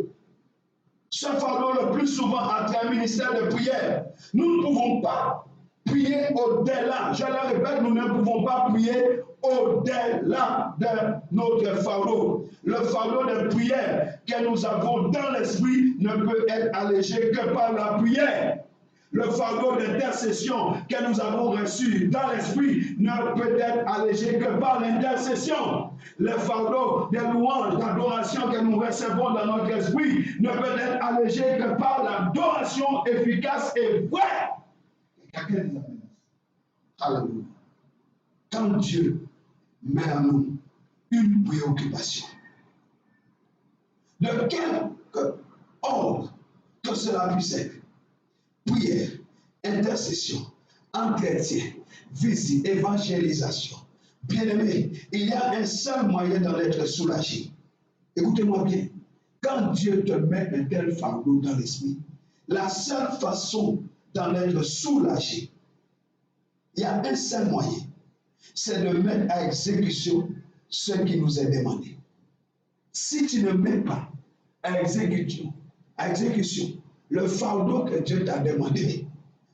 Ce fardeau le plus souvent entre un ministère de prière. Nous ne pouvons pas prier au-delà. Je le répète, nous ne pouvons pas prier au-delà de notre fardeau. Le fardeau de prière que nous avons dans l'esprit ne peut être allégé que par la prière. Le fardeau d'intercession que nous avons reçu dans l'esprit ne peut être allégé que par l'intercession. Le fardeau de louange, d'adoration que nous recevons dans notre esprit ne peut être allégé que par l'adoration efficace et vraie. Alléluia. Quand Dieu met à nous une préoccupation, de quelque ordre que cela puisse être, prière, intercession, entretien, visite, évangélisation. Bien-aimé, il y a un seul moyen d'en être soulagé. Écoutez-moi bien. Quand Dieu te met un tel fardeau dans l'esprit, la seule façon d'en être soulagé, il y a un seul moyen, c'est de mettre à exécution ce qui nous est demandé. Si tu ne mets pas à exécution le fardeau que Dieu t'a demandé,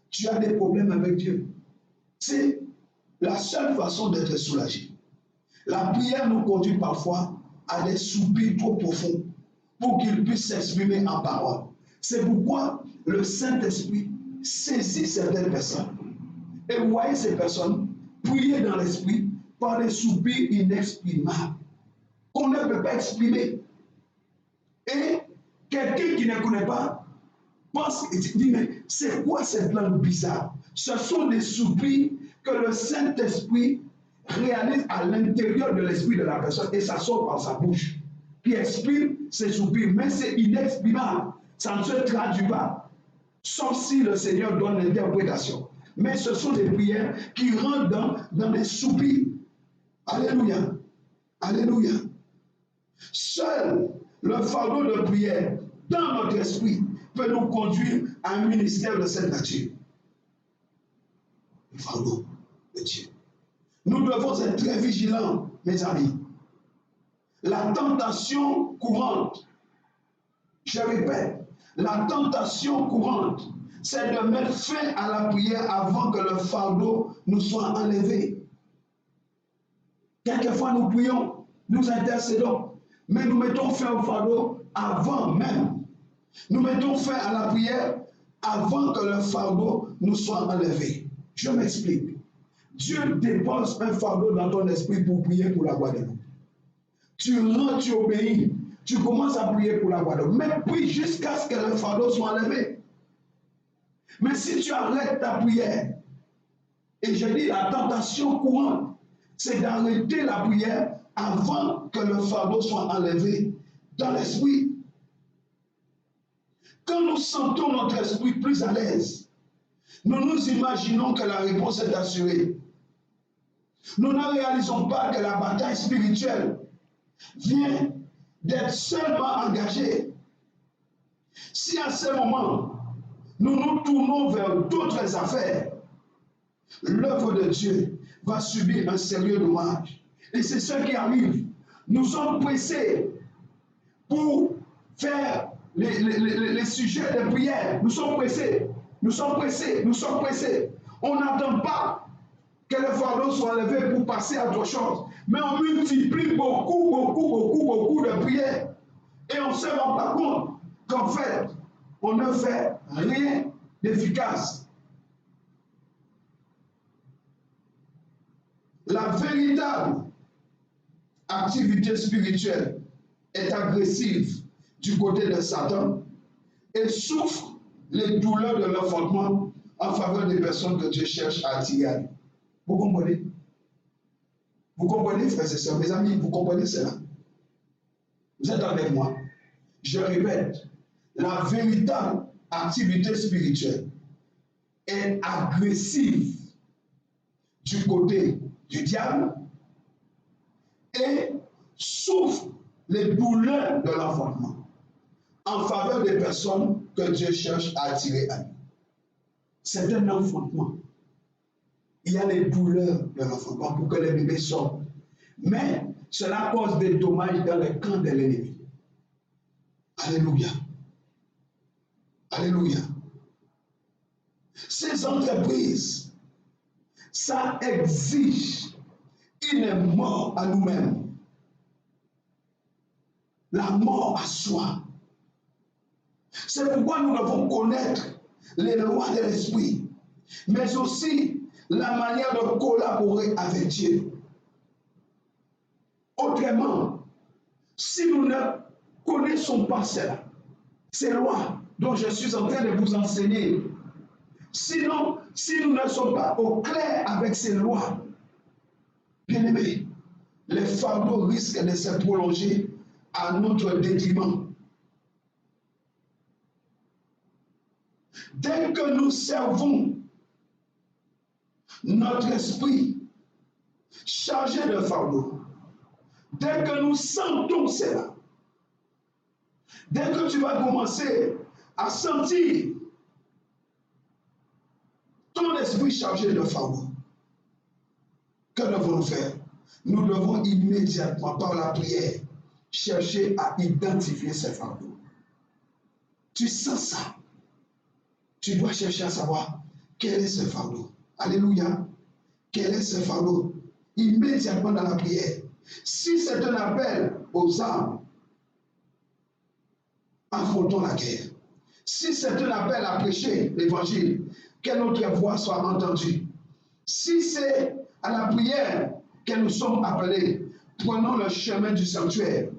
tu as des problèmes avec Dieu. C'est la seule façon d'être soulagé. La prière nous conduit parfois à des soupirs trop profonds pour qu'il puisse s'exprimer en parole. C'est pourquoi le Saint-Esprit saisit certaines personnes. Et vous voyez ces personnes prier dans l'esprit par des soupirs inexprimables qu'on ne peut pas exprimer. Et quelqu'un qui ne connaît pas pense et dit, mais c'est quoi cette langue bizarre? Ce sont des soupirs que le Saint-Esprit réalise à l'intérieur de l'esprit de la personne et ça sort par sa bouche, qui exprime ces soupirs, mais c'est inexprimable, ça ne se traduit pas, sauf si le Seigneur donne l'interprétation. Mais ce sont des prières qui rentrent dans des soupirs. Alléluia. Alléluia. Seul le fardeau de prière dans notre esprit peut nous conduire à un ministère de cette nature. Le fardeau de Dieu. Nous devons être très vigilants, mes amis. La tentation courante, je répète, la tentation courante, c'est de mettre fin à la prière avant que le fardeau nous soit enlevé. Quelquefois, nous prions, nous intercédons, mais nous mettons fin au fardeau avant même. Nous mettons fin à la prière avant que le fardeau nous soit enlevé. Je m'explique. Dieu dépose un fardeau dans ton esprit pour prier pour la Guadeloupe. Tu rentres, tu obéis, tu commences à prier pour la Guadeloupe, mais prie jusqu'à ce que le fardeau soit enlevé. Mais si tu arrêtes ta prière, et je dis la tentation courante, c'est d'arrêter la prière avant que le fardeau soit enlevé dans l'esprit. Quand nous sentons notre esprit plus à l'aise, nous nous imaginons que la réponse est assurée. Nous ne réalisons pas que la bataille spirituelle vient d'être seulement engagée. Si à ce moment, nous nous tournons vers d'autres affaires, l'œuvre de Dieu va subir un sérieux dommage. Et c'est ce qui arrive. Nous sommes pressés pour faire les sujets de prière. Nous sommes pressés. Nous sommes pressés. Nous sommes pressés. On n'attend pas que le fardeau soit levé pour passer à autre chose. Mais on multiplie beaucoup de prières. Et on ne se rend pas compte qu'en fait, on ne fait rien d'efficace. La véritable activité spirituelle est agressive du côté de Satan et souffre les douleurs de l'enfantement en faveur des personnes que Dieu cherche à attirer à lui. Vous comprenez? Vous comprenez, frères et sœurs, mes amis, vous comprenez cela? Vous êtes avec moi? Je répète, la véritable activité spirituelle est agressive du côté du diable et souffre les douleurs de l'enfantement en faveur des personnes que Dieu cherche à attirer à lui. C'est un enfantement. Il y a les douleurs de l'enfantement pour que les bébés sortent. Mais cela cause des dommages dans les camps de l'ennemi. Alléluia. Alléluia. Ces entreprises, ça exige une mort à nous-mêmes. La mort à soi. C'est pourquoi nous devons connaître les lois de l'esprit, mais aussi la manière de collaborer avec Dieu. Autrement, si nous ne connaissons pas cela, ces lois dont je suis en train de vous enseigner, sinon, si nous ne sommes pas au clair avec ces lois, bien aimés, les fardeaux risquent de se prolonger à notre détriment. Dès que nous servons notre esprit chargé de fardeau, dès que nous sentons cela, dès que tu vas commencer à sentir ton esprit chargé de fardeau, que devons-nous faire? Nous devons immédiatement, par la prière, chercher à identifier ces fardeaux. Tu sens ça? Tu dois chercher à savoir quel est ce fardeau. Alléluia. Quel est ce fardeau? Immédiatement dans la prière. Si c'est un appel aux armes, affrontons la guerre. Si c'est un appel à prêcher l'évangile, que notre voix soit entendue. Si c'est à la prière que nous sommes appelés, prenons le chemin du sanctuaire.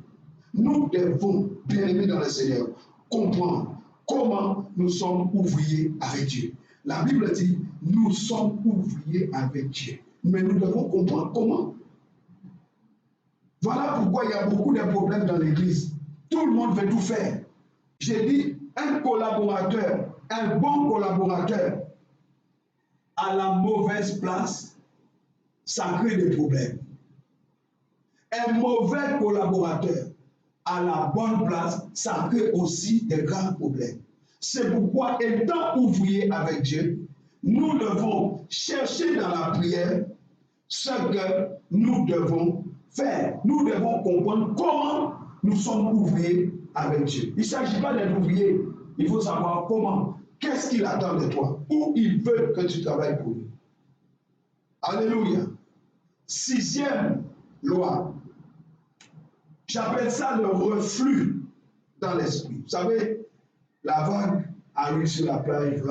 Nous devons, bien aimés dans le Seigneur, comprendre comment nous sommes ouvriers avec Dieu. La Bible dit, nous sommes ouvriers avec Dieu. Mais nous devons comprendre comment. Voilà pourquoi il y a beaucoup de problèmes dans l'Église. Tout le monde veut tout faire. J'ai dit, un collaborateur, un bon collaborateur, à la mauvaise place, ça crée des problèmes. Un mauvais collaborateur, à la bonne place, ça crée aussi des grands problèmes. C'est pourquoi, étant ouvriers avec Dieu, nous devons chercher dans la prière ce que nous devons faire. Nous devons comprendre comment nous sommes ouvriers avec Dieu. Il ne s'agit pas d'être ouvrier. Il faut savoir comment. Qu'est-ce qu'il attend de toi? Où il veut que tu travailles pour lui. Alléluia. 6e loi. J'appelle ça le reflux dans l'esprit. Vous savez, la vague arrive sur la plage,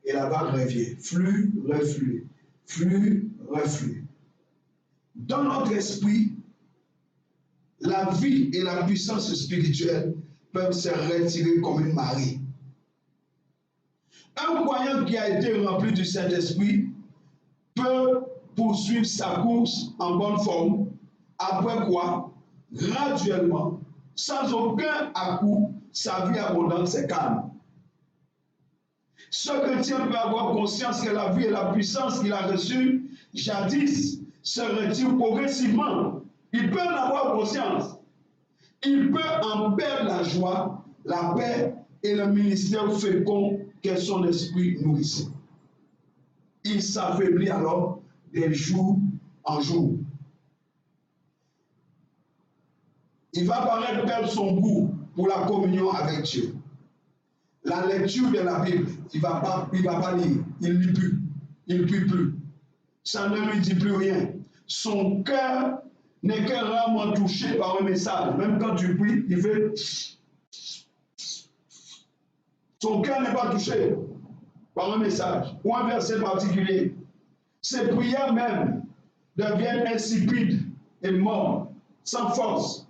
et la vague revient. Flux, reflux. Flux, reflux. Dans notre esprit, la vie et la puissance spirituelle peuvent se retirer comme une marée. Un croyant qui a été rempli du Saint-Esprit peut poursuivre sa course en bonne forme, après quoi, graduellement, sans aucun à-coup, sa vie abondante se calme. Ce chrétien peut avoir conscience que la vie et la puissance qu'il a reçue jadis se retirent progressivement. Il peut en avoir conscience. Il peut en perdre la joie, la paix et le ministère fécond que son esprit nourrissait. Il s'affaiblit alors de jour en jour. Il va paraître perdre son goût pour la communion avec Dieu. La lecture de la Bible, il ne va pas lire, il ne lit plus, il ne prie plus. Ça ne lui dit plus rien. Son cœur n'est que rarement touché par un message. Même quand tu pries, il fait... Son cœur n'est pas touché par un message ou un verset particulier. Ses prières même deviennent insipides et mortes, sans force.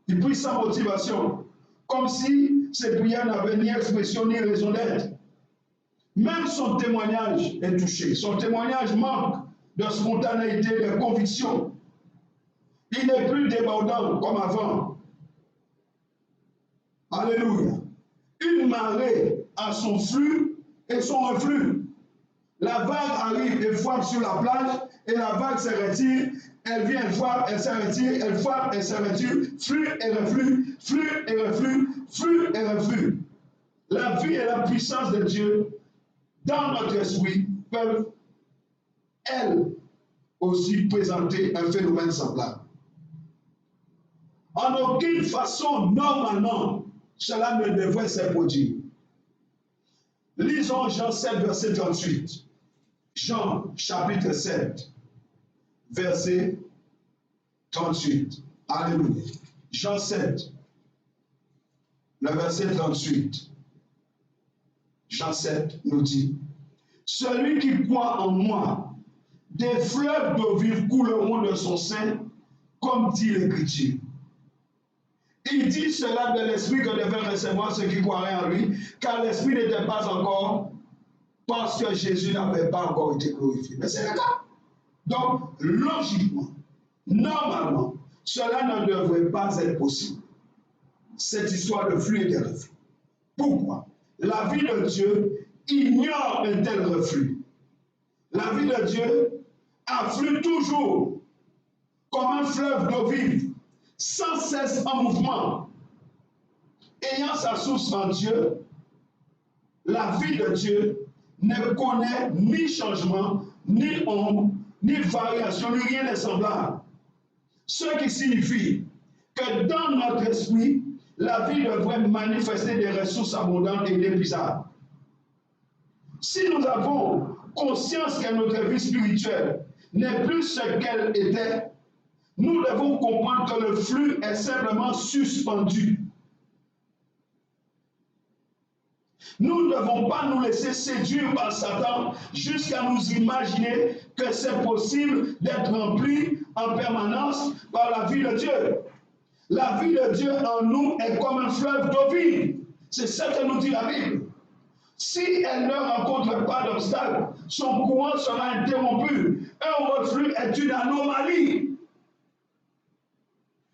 Il prie sans motivation, comme si ses prières n'avaient ni expression ni raison d'être. Même son témoignage est touché. Son témoignage manque de spontanéité, de conviction. Il n'est plus débordant comme avant. Alléluia. Une marée a son flux et son reflux. La vague arrive et frappe sur la plage et la vague se retire. Elle vient, elle frappe, elle se retire, elle frappe, elle se retire. Flux et reflux, flux et reflux, flux et reflux. La vie et la puissance de Dieu dans notre esprit peuvent, elles aussi, présenter un phénomène semblable. En aucune façon, normalement, cela ne devrait se produire. Lisons Jean 7, verset 38. Jean, chapitre 7, verset 38. Alléluia. Jean 7, le verset 38. Jean 7 nous dit, « Celui qui croit en moi, des fleuves d'eau vive couleront de son sein, comme dit l'Écriture. » Il dit cela de l'Esprit que devaient recevoir ceux qui croiraient en lui, car l'Esprit n'était pas encore, parce que Jésus n'avait pas encore été glorifié. Mais c'est le cas. Donc, logiquement, normalement, cela ne devrait pas être possible. Cette histoire de flux et de reflux. Pourquoi? La vie de Dieu ignore un tel reflux. La vie de Dieu afflue toujours comme un fleuve d'eau vive, sans cesse en mouvement. Ayant sa source en Dieu, la vie de Dieu ne connaît ni changement, ni ombre, ni variation, ni rien de semblable. Ce qui signifie que dans notre esprit, la vie devrait manifester des ressources abondantes et inépuisables. Si nous avons conscience que notre vie spirituelle n'est plus ce qu'elle était, nous devons comprendre que le flux est simplement suspendu. Nous ne devons pas nous laisser séduire par Satan jusqu'à nous imaginer que c'est possible d'être rempli en permanence par la vie de Dieu. La vie de Dieu en nous est comme un fleuve d'eau vive. C'est ce que nous dit la Bible. Si elle ne rencontre pas d'obstacle, son courant sera interrompu. Un reflux est une anomalie.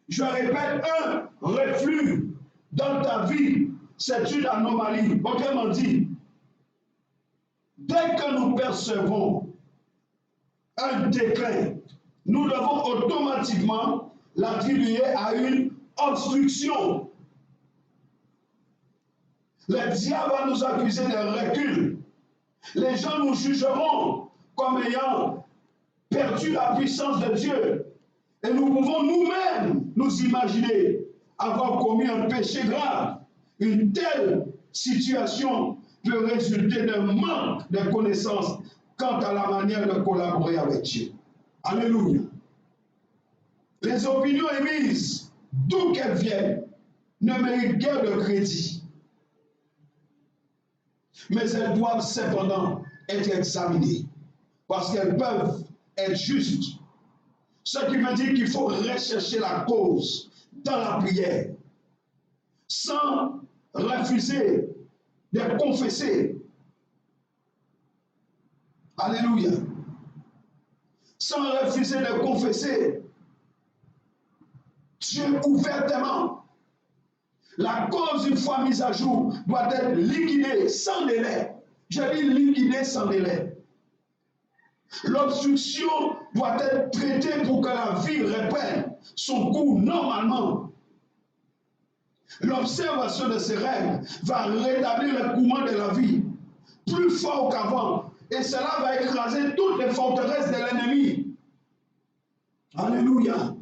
Je répète, un reflux dans ta vie, c'est une anomalie. Autrement dit, dès que nous percevons un déclin, nous devons automatiquement l'attribuer à une obstruction. Le diable va nous accuser de recul. Les gens nous jugeront comme ayant perdu la puissance de Dieu. Et nous pouvons nous-mêmes nous imaginer avoir commis un péché grave. Une telle situation peut résulter d'un manque de connaissance quant à la manière de collaborer avec Dieu. Alléluia. Les opinions émises, d'où qu'elles viennent, ne méritent guère de crédit. Mais elles doivent cependant être examinées parce qu'elles peuvent être justes. Ce qui veut dire qu'il faut rechercher la cause dans la prière sans refuser de confesser. Alléluia. Sans refuser de confesser Dieu ouvertement. La cause, une fois mise à jour, doit être liquidée sans délai. Je dis liquidée sans délai. L'obstruction doit être traitée pour que la vie reprenne son cours normalement. L'observation de ces règles va rétablir le courant de la vie plus fort qu'avant. Et cela va écraser toutes les forteresses de l'ennemi. Alléluia.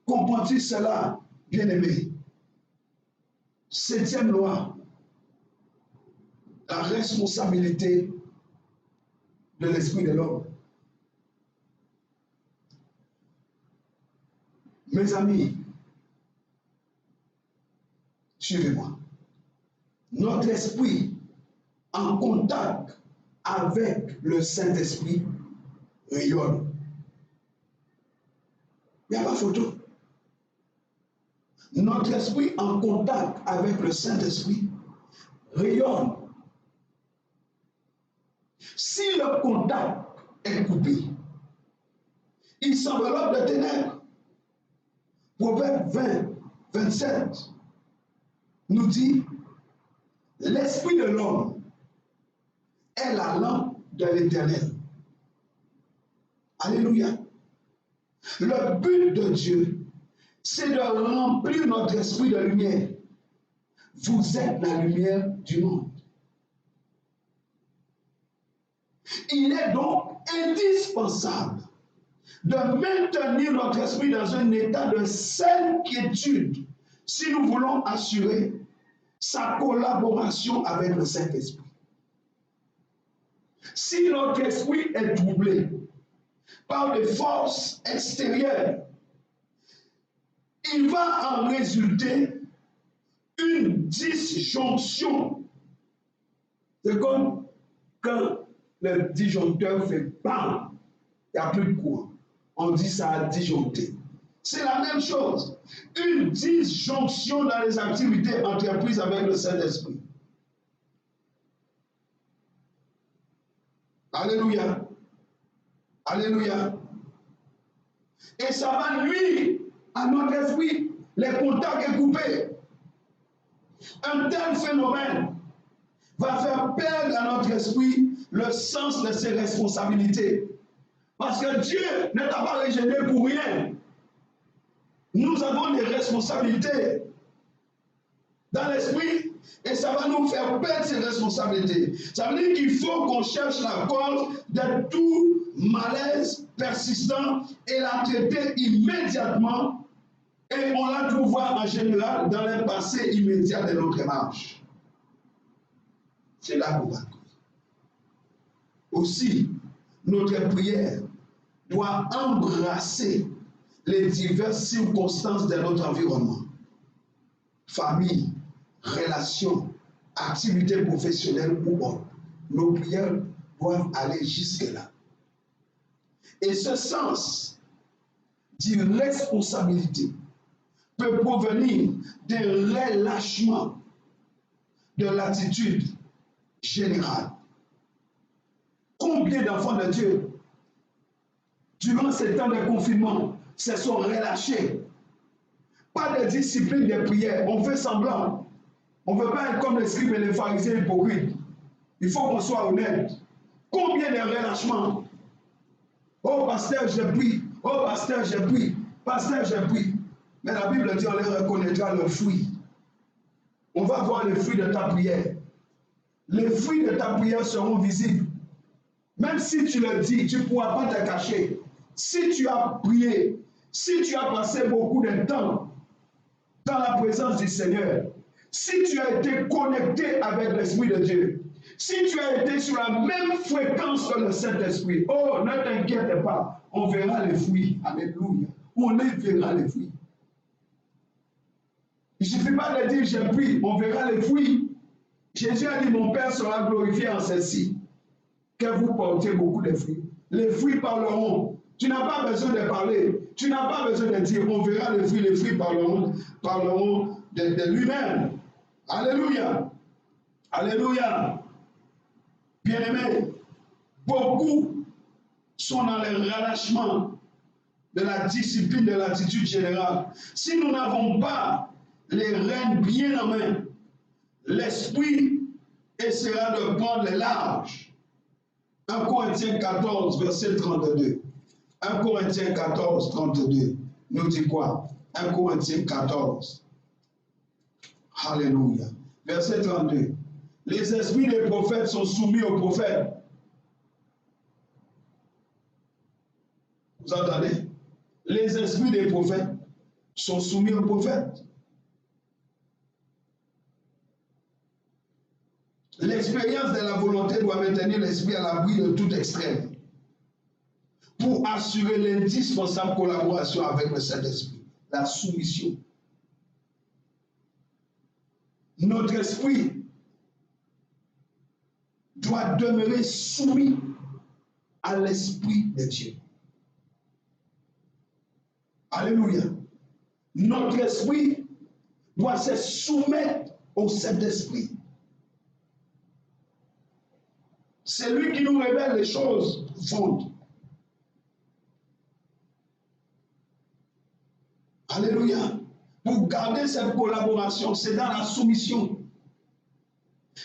Comprends-tu cela, bien-aimé? Septième loi, la responsabilité de l'esprit de l'homme. Mes amis, suivez-moi. Notre esprit en contact avec le Saint-Esprit rayonne. Il n'y a pas photo. Notre esprit en contact avec le Saint-Esprit rayonne. Si le contact est coupé, il s'enveloppe de ténèbres. Proverbe 20, 27 nous dit, l'esprit de l'homme est la lampe de l'Éternel. Alléluia. Le but de Dieu, c'est de remplir notre esprit de lumière. Vous êtes la lumière du monde. Il est donc indispensable de maintenir notre esprit dans un état de saine quiétude si nous voulons assurer sa collaboration avec le Saint-Esprit. Si notre esprit est troublé par des forces extérieures, il va en résulter une disjonction. C'est comme quand le disjoncteur fait bam, il n'y a plus de courant. On dit ça a disjoncté. C'est la même chose. Une disjonction dans les activités entreprises avec le Saint-Esprit. Alléluia. Alléluia. Et ça va nuire à notre esprit. Les contacts est coupé. Un tel phénomène va faire perdre à notre esprit le sens de ses responsabilités. Parce que Dieu ne t'a pas régénéré pour rien. Nous avons des responsabilités dans l'esprit et ça va nous faire perdre ces responsabilités. Ça veut dire qu'il faut qu'on cherche la cause de tout malaise persistant et la traiter immédiatement. Et on la trouve en général dans le passé immédiat de notre marche. C'est là qu'on va trouver. Aussi, notre prière doit embrasser les diverses circonstances de notre environnement. Famille, relations, activités professionnelles ou autres. Nos prières doivent aller jusque-là. Et ce sens d'irresponsabilité peut provenir d'un relâchement de l'attitude générale. Combien d'enfants de Dieu, durant ces temps de confinement, se sont relâchés? Pas de discipline de prière, on fait semblant. On ne veut pas être comme les scribes et les pharisiens hypocrites. Il faut qu'on soit honnête. Combien de relâchements? Oh pasteur, je prie. Oh pasteur, je prie. Pasteur, je prie. Mais la Bible dit, on les reconnaîtra leurs fruits. On va voir les fruits de ta prière. Les fruits de ta prière seront visibles. Même si tu le dis, tu ne pourras pas te cacher. Si tu as prié, si tu as passé beaucoup de temps dans la présence du Seigneur, si tu as été connecté avec l'Esprit de Dieu, si tu as été sur la même fréquence que le Saint-Esprit, oh, ne t'inquiète pas, on verra les fruits. Alléluia. On les verra les fruits. Il ne suffit pas de dire j'ai pris, on verra les fruits. Jésus a dit mon Père sera glorifié en ceci, que vous portez beaucoup de fruits. Les fruits parleront. Tu n'as pas besoin de parler. Tu n'as pas besoin de dire on verra les fruits parleront de lui-même. Alléluia. Alléluia. Bien-aimés, beaucoup sont dans le relâchement de la discipline, de l'attitude générale. Si nous n'avons pas les rênes bien en main, l'esprit essaiera de prendre les larges. 1 Corinthiens 14, verset 32. 1 Corinthiens 14, 32 nous dit quoi? 1 Corinthiens 14. Alléluia. Verset 32. Les esprits des prophètes sont soumis aux prophètes. Vous entendez? Les esprits des prophètes sont soumis aux prophètes. L'expérience de la volonté doit maintenir l'esprit à l'abri de tout extrême pour assurer l'indispensable collaboration avec le Saint-Esprit, la soumission. Notre esprit doit demeurer soumis à l'Esprit de Dieu. Alléluia. Notre esprit doit se soumettre au Saint-Esprit. C'est lui qui nous révèle les choses profondes. Alléluia. Pour garder cette collaboration, c'est dans la soumission.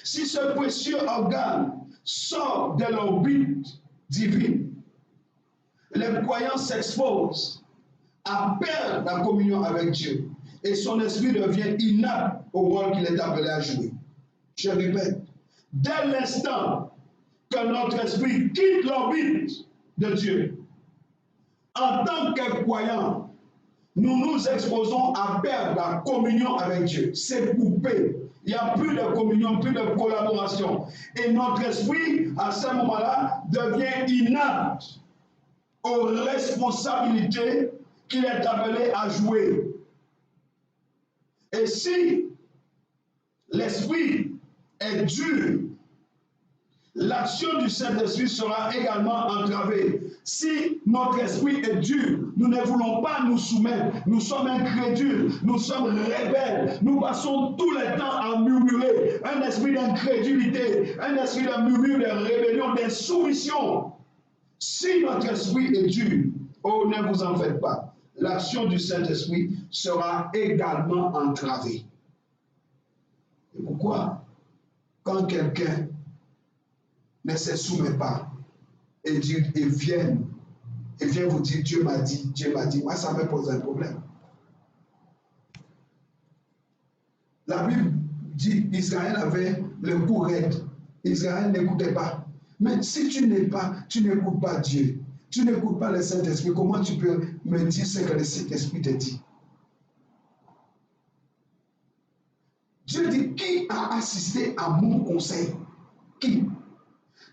Si ce précieux organe sort de l'orbite divine, les croyants s'exposent à perdre la communion avec Dieu et son esprit devient inapte au rôle qu'il est appelé à jouer. Je répète, dès l'instant que notre esprit quitte l'orbite de Dieu, en tant que croyants, nous nous exposons à perdre la communion avec Dieu. C'est coupé. Il n'y a plus de communion, plus de collaboration. Et notre esprit, à ce moment-là, devient inapte aux responsabilités qu'il est appelé à jouer. Et si l'esprit est dur, l'action du Saint-Esprit sera également entravée. Si notre esprit est dur, nous ne voulons pas nous soumettre, nous sommes incrédules, nous sommes rebelles, nous passons tout le temps à murmurer, un esprit d'incrédulité, un esprit de murmure, de rébellion, d'insoumission. Si notre esprit est dur, oh, ne vous en faites pas, l'action du Saint-Esprit sera également entravée. Et pourquoi? Quand quelqu'un ne se soumet pas et vient vous dire Dieu m'a dit, moi ça me pose un problème. La Bible dit Israël avait le cou raide. Israël n'écoutait pas. Mais si tu n'écoutes pas Dieu, tu n'écoutes pas le Saint-Esprit, comment tu peux me dire ce que le Saint-Esprit te dit? Dieu dit, qui a assisté à mon conseil? Qui?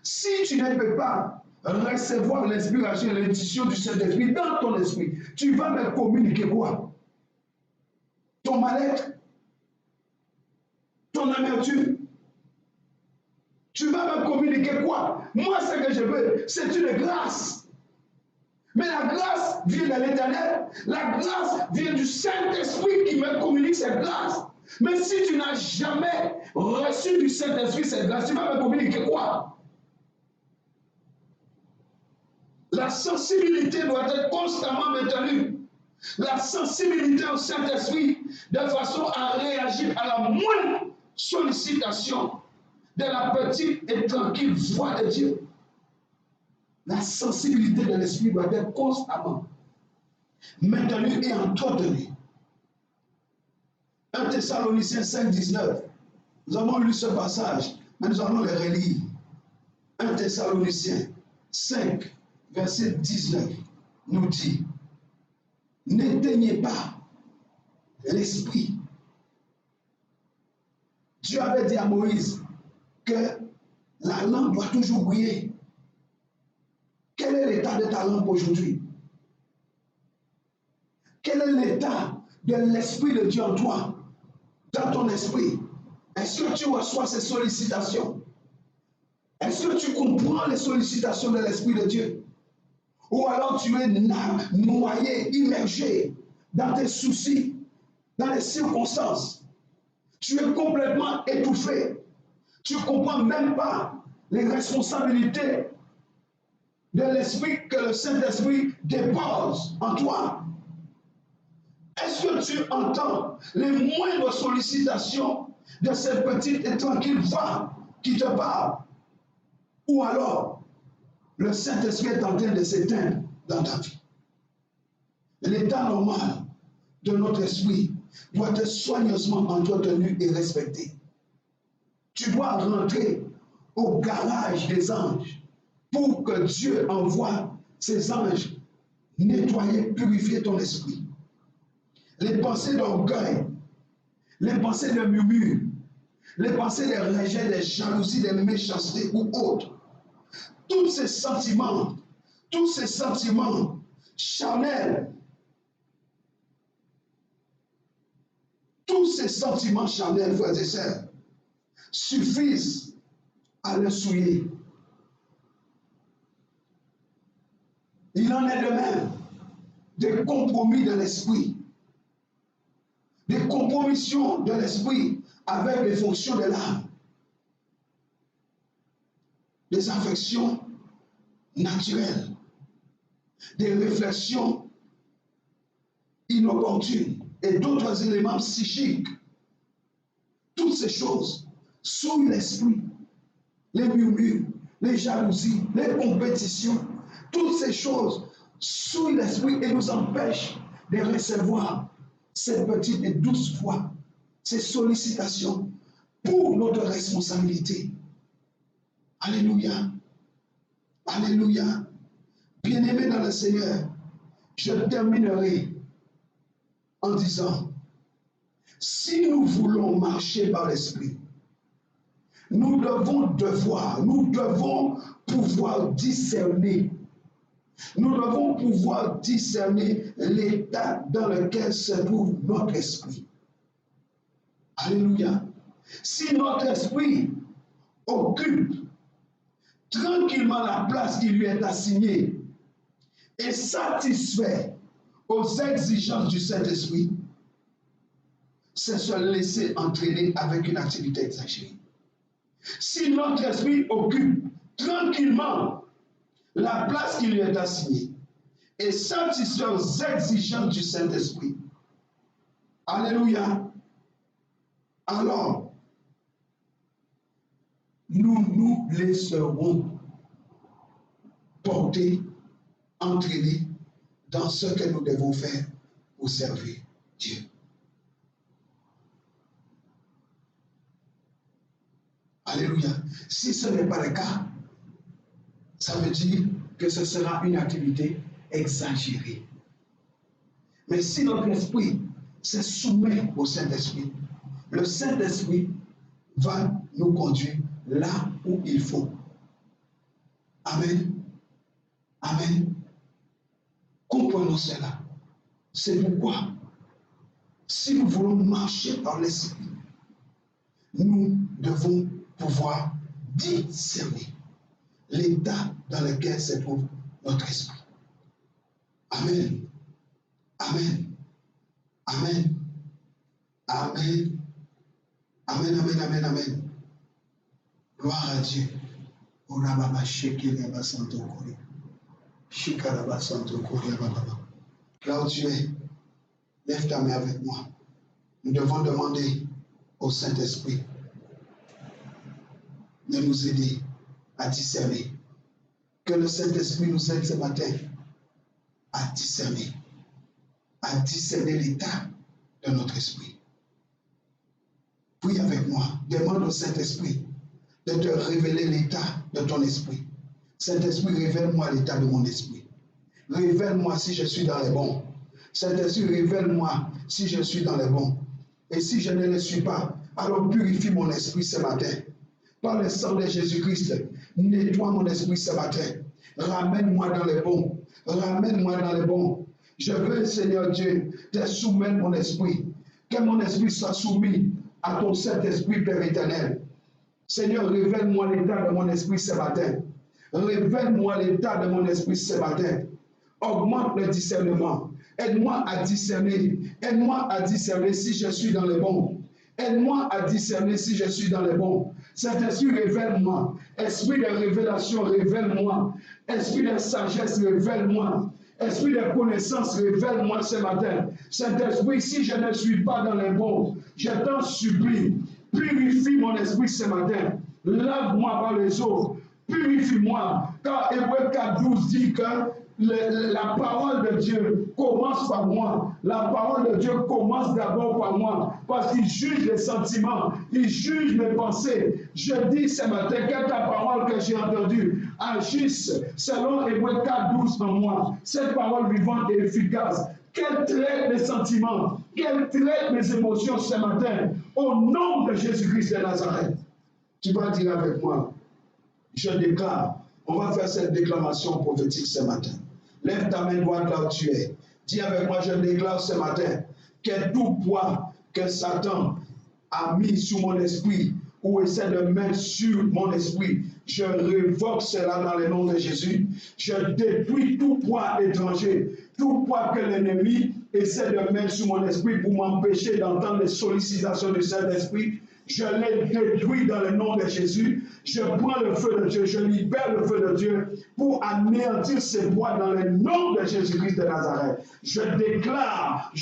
Si tu ne peux pas recevoir l'inspiration et l'intuition du Saint-Esprit dans ton esprit, tu vas me communiquer quoi? Ton mal-être? Ton amertume? Tu vas me communiquer quoi? Moi, ce que je veux, c'est une grâce. Mais la grâce vient de l'Éternel. La grâce vient du Saint-Esprit qui me communique cette grâce. Mais si tu n'as jamais reçu du Saint-Esprit cette grâce, tu vas me communiquer quoi? La sensibilité doit être constamment maintenue. La sensibilité au Saint-Esprit de façon à réagir à la moindre sollicitation de la petite et tranquille voix de Dieu. La sensibilité de l'esprit doit être constamment maintenue et entretenue. 1 Thessaloniciens 5, 19. Nous avons lu ce passage, mais nous allons le relire. 1 Thessaloniciens 5, verset 19 nous dit, n'éteignez pas l'esprit. Dieu avait dit à Moïse que la lampe doit toujours briller. Quel est l'état de ta lampe aujourd'hui? Quel est l'état de l'Esprit de Dieu en toi, dans ton esprit? Est-ce que tu reçois ces sollicitations? Est-ce que tu comprends les sollicitations de l'Esprit de Dieu? Ou alors tu es noyé, immergé dans tes soucis, dans les circonstances. Tu es complètement étouffé. Tu ne comprends même pas les responsabilités de l'Esprit que le Saint-Esprit dépose en toi. Est-ce que tu entends les moindres sollicitations de cette petite et tranquille femme qui te parle? Ou alors, le Saint-Esprit est en train de s'éteindre dans ta vie. L'état normal de notre esprit doit être soigneusement entretenu et respecté. Tu dois rentrer au garage des anges pour que Dieu envoie ses anges nettoyer, purifier ton esprit. Les pensées d'orgueil, les pensées de murmure, les pensées de rejet, de jalousie, de méchanceté ou autres, tous ces sentiments charnels, frères et sœurs, suffisent à le souiller. Il en est de même des compromis de l'esprit, des compromissions de l'esprit avec les fonctions de l'âme. des affections naturelles, des réflexions inopportunes et d'autres éléments psychiques. Toutes ces choses souillent l'esprit, les murmures, les jalousies, les compétitions, toutes ces choses souillent l'esprit et nous empêchent de recevoir cette petite et douce foi, ces sollicitations pour notre responsabilité. Alléluia. Alléluia. Bien-aimés dans le Seigneur, je terminerai en disant, si nous voulons marcher par l'Esprit, nous devons pouvoir discerner. Nous devons pouvoir discerner l'état dans lequel se trouve notre esprit. Alléluia. Si notre esprit occupe tranquillement la place qui lui est assignée et satisfait aux exigences du Saint-Esprit, c'est se laisser entraîner avec une activité exagérée. Si notre esprit occupe tranquillement la place qui lui est assignée et satisfait aux exigences du Saint-Esprit, alléluia, alors nous nous laisserons porter, entraîner dans ce que nous devons faire pour servir Dieu. Alléluia. Si ce n'est pas le cas, ça veut dire que ce sera une activité exagérée. Mais si notre esprit se soumet au Saint-Esprit, le Saint-Esprit va nous conduire là où il faut. Amen. Amen. Comprenons cela. C'est pourquoi, si nous voulons marcher par l'Esprit, nous devons pouvoir discerner l'état dans lequel se trouve notre esprit. Amen. Amen. Amen. Amen. Amen, amen, amen, amen. Gloire à Dieu. Là où tu es, lève ta main avec moi. Nous devons demander au Saint-Esprit de nous aider à discerner. Que le Saint-Esprit nous aide ce matin à discerner l'état de notre esprit. Prie avec moi, demande au Saint-Esprit de te révéler l'état de ton esprit. Saint-Esprit, révèle-moi l'état de mon esprit. Révèle-moi si je suis dans les bons. Saint-Esprit, révèle-moi si je suis dans les bons. Et si je ne le suis pas, alors purifie mon esprit ce matin. Par le sang de Jésus-Christ, nettoie mon esprit ce matin. Ramène-moi dans les bons. Ramène-moi dans les bons. Je veux, Seigneur Dieu, te soumettre mon esprit. Que mon esprit soit soumis à ton Saint-Esprit, Père éternel. Seigneur, révèle-moi l'état de mon esprit ce matin. Révèle-moi l'état de mon esprit ce matin. Augmente le discernement. Aide-moi à discerner. Aide-moi à discerner si je suis dans les bons. Aide-moi à discerner si je suis dans les bons. Saint-Esprit, révèle-moi. Esprit de révélation, révèle-moi. Esprit de sagesse, révèle-moi. Esprit de connaissance, révèle-moi ce matin. Saint-Esprit, si je ne suis pas dans les bons, je t'en supplie, purifie mon esprit ce matin. Lave-moi par les eaux. Purifie-moi. Car Hébreux 4:12 dit que la parole de Dieu commence par moi. La parole de Dieu commence d'abord par moi. Parce qu'il juge les sentiments. Il juge mes pensées. Je dis ce matin que ta parole que j'ai entendue agisse selon Hébreux 4:12 en moi. Cette parole vivante et efficace. Qu'elle traite mes sentiments. Qu'elle traite mes émotions ce matin. Au nom de Jésus-Christ de Nazareth. Tu vas dire avec moi. Je déclare. On va faire cette déclaration prophétique ce matin. Lève ta main droite là où tu es. Dis avec moi, je déclare ce matin que tout poids que Satan a mis sur mon esprit ou essaie de mettre sur mon esprit, je révoque cela dans le nom de Jésus. Je détruis tout poids étranger, tout poids que l'ennemi essaie de mettre sur mon esprit pour m'empêcher d'entendre les sollicitations du Saint-Esprit. je les détruis dans le nom de Jésus. Je prends le feu de Dieu, je libère le feu de Dieu pour anéantir ces bois dans le nom de Jésus-Christ de Nazareth. Je déclare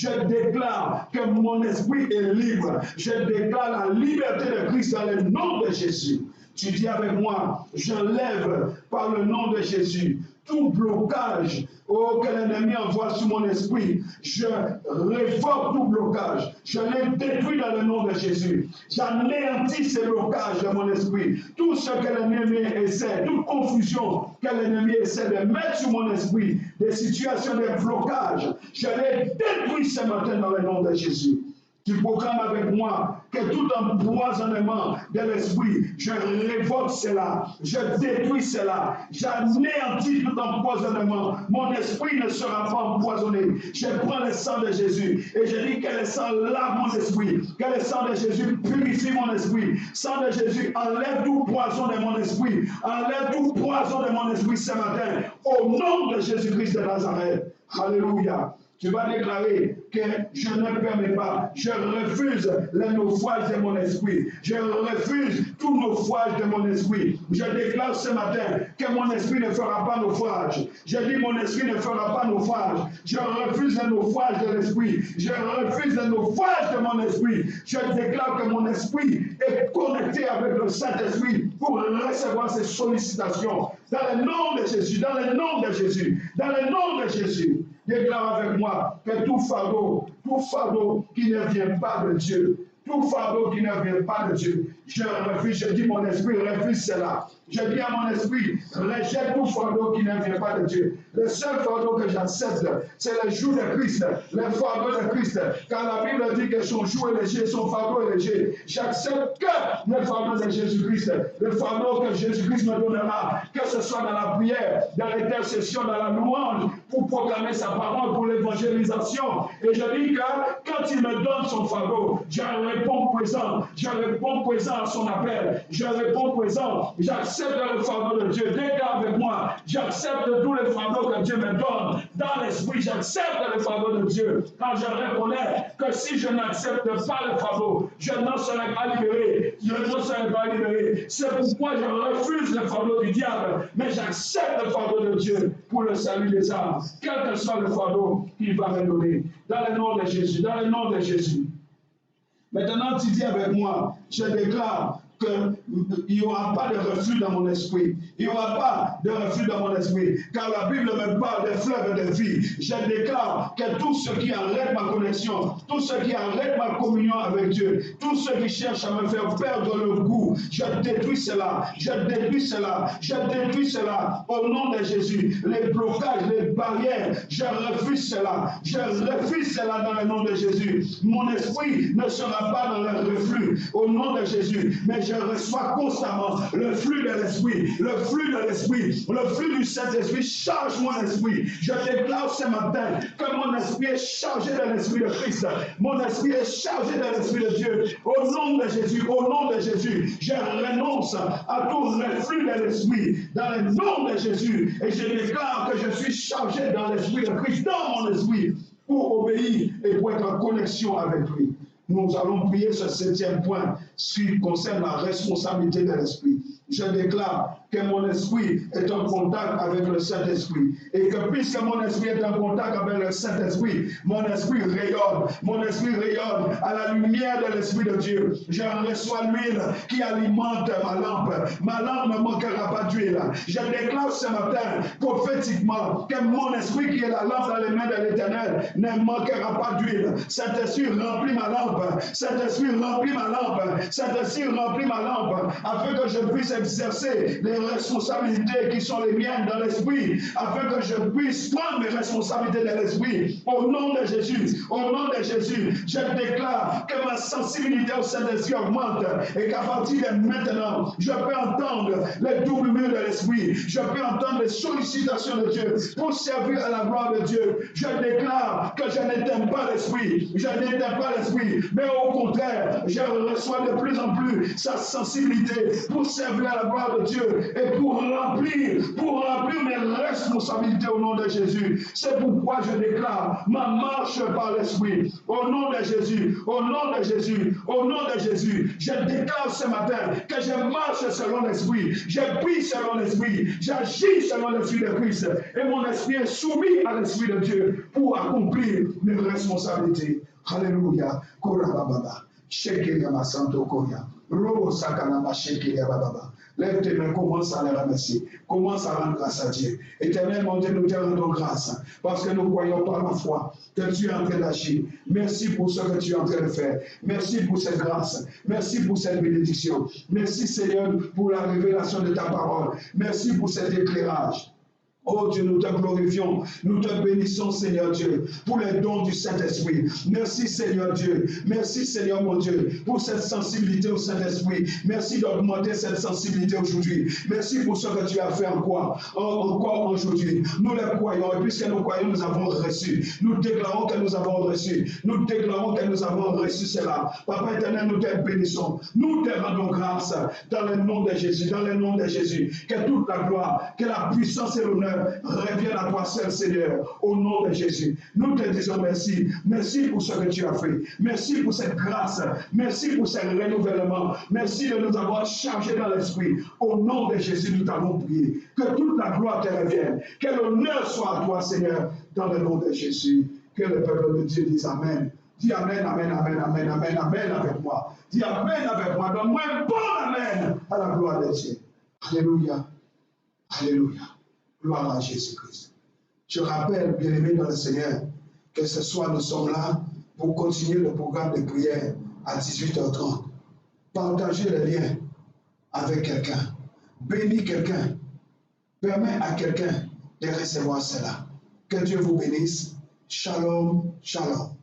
que mon esprit est libre. Je déclare la liberté de Christ dans le nom de Jésus. Tu dis avec moi, j'enlève par le nom de Jésus tout blocage que l'ennemi envoie sur mon esprit. Je révoque tout blocage. Je les détruis dans le nom de Jésus. J'anéantis ces blocages de mon esprit. Tout ce que l'ennemi essaie, toute confusion que l'ennemi essaie de mettre sur mon esprit, des situations de blocage, je les détruis ce matin dans le nom de Jésus. Tu proclames avec moi que tout empoisonnement de l'esprit, je révoque cela, je détruis cela, j'anéantis tout empoisonnement. Mon esprit ne sera pas empoisonné. Je prends le sang de Jésus et je dis que le sang lave mon esprit, que le sang de Jésus purifie mon esprit. Sang de Jésus, enlève tout poison de mon esprit, enlève tout poison de mon esprit ce matin, au nom de Jésus-Christ de Nazareth. Alléluia. Tu vas déclarer que je ne permets pas, je refuse le naufrage de mon esprit, je refuse tout naufrage de mon esprit. Je déclare ce matin que mon esprit ne fera pas naufrage. Je dis mon esprit ne fera pas naufrage. Je refuse le naufrage de l'esprit. Je refuse le naufrage de mon esprit. Je déclare que mon esprit est connecté avec le Saint-Esprit pour recevoir ses sollicitations. Dans le nom de Jésus, dans le nom de Jésus, dans le nom de Jésus. Déclare avec moi que tout fardeau qui ne vient pas de Dieu, tout fardeau qui ne vient pas de Dieu, je refuse, je dis mon esprit refuse cela. Je dis à mon esprit, rejette tout fardeau qui ne vient pas de Dieu. Le seul fardeau que j'accepte, c'est le joug de Christ, le fardeau de Christ. Car la Bible dit que son joug est léger, son fardeau est léger. J'accepte que le fardeau de Jésus-Christ, le fardeau que Jésus-Christ me donnera, que ce soit dans la prière, dans l'intercession, dans la louange, pour proclamer sa parole, pour l'évangélisation. Et je dis que quand il me donne son fardeau, je réponds présent à son appel, je réponds présent, j'accepte le fardeau de Dieu. Déclare avec moi, j'accepte tous les fardeaux que Dieu me donne. Dans l'esprit, j'accepte le fardeau de Dieu. Quand je reconnais que si je n'accepte pas le fardeau, je n'en serai pas libéré. Je n'en serai pas libéré. C'est pourquoi je refuse le fardeau du diable, mais j'accepte le fardeau de Dieu pour le salut des âmes, quel que soit le fardeau qu'il va me donner. Dans le nom de Jésus, dans le nom de Jésus. Maintenant, tu dis avec moi, je déclare qu'il n'y aura pas de reflux dans mon esprit. Il n'y aura pas de reflux dans mon esprit. Car la Bible me parle des fleuves de vie. Je déclare que tout ce qui arrête ma connexion, tout ce qui arrête ma communion avec Dieu, tout ce qui cherche à me faire perdre le goût, je détruis cela. Je détruis cela. Je détruis cela. Au nom de Jésus. Les blocages, les barrières, je refuse cela. Je refuse cela dans le nom de Jésus. Mon esprit ne sera pas dans le reflux. Au nom de Jésus. Mais je reçois constamment le flux de l'esprit, le flux de l'esprit, le flux du Saint-Esprit charge mon esprit. Je déclare ce matin que mon esprit est chargé de l'esprit de Christ. Mon esprit est chargé de l'esprit de Dieu. Au nom de Jésus, au nom de Jésus, je renonce à tout reflux de l'esprit dans le nom de Jésus. Et je déclare que je suis chargé dans l'esprit de Christ, dans mon esprit, pour obéir et pour être en connexion avec lui. Nous allons prier ce 7e point qui concerne la responsabilité de l'esprit. Je déclare que mon esprit est en contact avec le Saint-Esprit. Et que puisque mon esprit est en contact avec le Saint-Esprit, mon esprit rayonne à la lumière de l'Esprit de Dieu. Je reçois l'huile qui alimente ma lampe. Ma lampe ne manquera pas d'huile. Je déclare ce matin prophétiquement que mon esprit qui est la lampe dans les mains de l'Éternel ne manquera pas d'huile. Saint-Esprit remplit ma lampe. Saint-Esprit remplit ma lampe. Saint-Esprit remplit ma lampe afin que je puisse exercer les responsabilités qui sont les miennes dans l'esprit, afin que je puisse prendre mes responsabilités dans l'esprit. Au nom de Jésus, je déclare que ma sensibilité au Saint-Esprit augmente et qu'à partir de maintenant, je peux entendre les doubles murs de l'esprit, je peux entendre les sollicitations de Dieu pour servir à la gloire de Dieu. Je déclare que je n'éteins pas l'esprit, mais au contraire, je reçois de plus en plus sa sensibilité pour servir à la gloire de Dieu et pour remplir mes responsabilités au nom de Jésus. C'est pourquoi je déclare ma marche par l'Esprit. Au nom de Jésus, au nom de Jésus, au nom de Jésus, je déclare ce matin que je marche selon l'Esprit, je prie selon l'Esprit, j'agis selon l'Esprit de Christ et mon esprit est soumis à l'Esprit de Dieu pour accomplir mes responsabilités. Alléluia. Korababa. Shekelema Santo Koya. Robo Sakanama Shekelema Baba. Lève tes mains, commence à les remercier. Commence à rendre grâce à Dieu. Éternel, mon Dieu, nous te rendons grâce parce que nous croyons par la foi que tu es en train d'agir. Merci pour ce que tu es en train de faire. Merci pour cette grâce. Merci pour cette bénédiction. Merci, Seigneur, pour la révélation de ta parole. Merci pour cet éclairage. Oh Dieu, nous te glorifions, nous te bénissons, Seigneur Dieu, pour les dons du Saint-Esprit. Merci, Seigneur Dieu. Merci, Seigneur mon Dieu, pour cette sensibilité au Saint-Esprit. Merci d'augmenter cette sensibilité aujourd'hui. Merci pour ce que tu as fait encore aujourd'hui. Nous les croyons, et puisque nous croyons, nous avons reçu. Nous déclarons que nous avons reçu. Nous déclarons que nous avons reçu cela. Papa éternel, nous te bénissons. Nous te rendons grâce dans le nom de Jésus, dans le nom de Jésus. Que toute la gloire, que la puissance et l'honneur reviennent à toi seul, Seigneur, au nom de Jésus. Nous te disons merci. Merci pour ce que tu as fait. Merci pour cette grâce. Merci pour ce renouvellement. Merci de nous avoir chargés dans l'esprit. Au nom de Jésus, nous t'avons prié. Que toute la gloire te revienne. Que l'honneur soit à toi, Seigneur, dans le nom de Jésus. Que le peuple de Dieu dise Amen. Dis Amen, Amen, Amen, Amen, Amen, Amen avec moi. Dis Amen avec moi. Donne-moi un bon Amen à la gloire de Dieu. Alléluia. Alléluia. Gloire à Jésus-Christ. Je rappelle, bien-aimés dans le Seigneur, que ce soir nous sommes là pour continuer le programme de prière à 18h30. Partagez le lien avec quelqu'un. Bénis quelqu'un. Permets à quelqu'un de recevoir cela. Que Dieu vous bénisse. Shalom, shalom.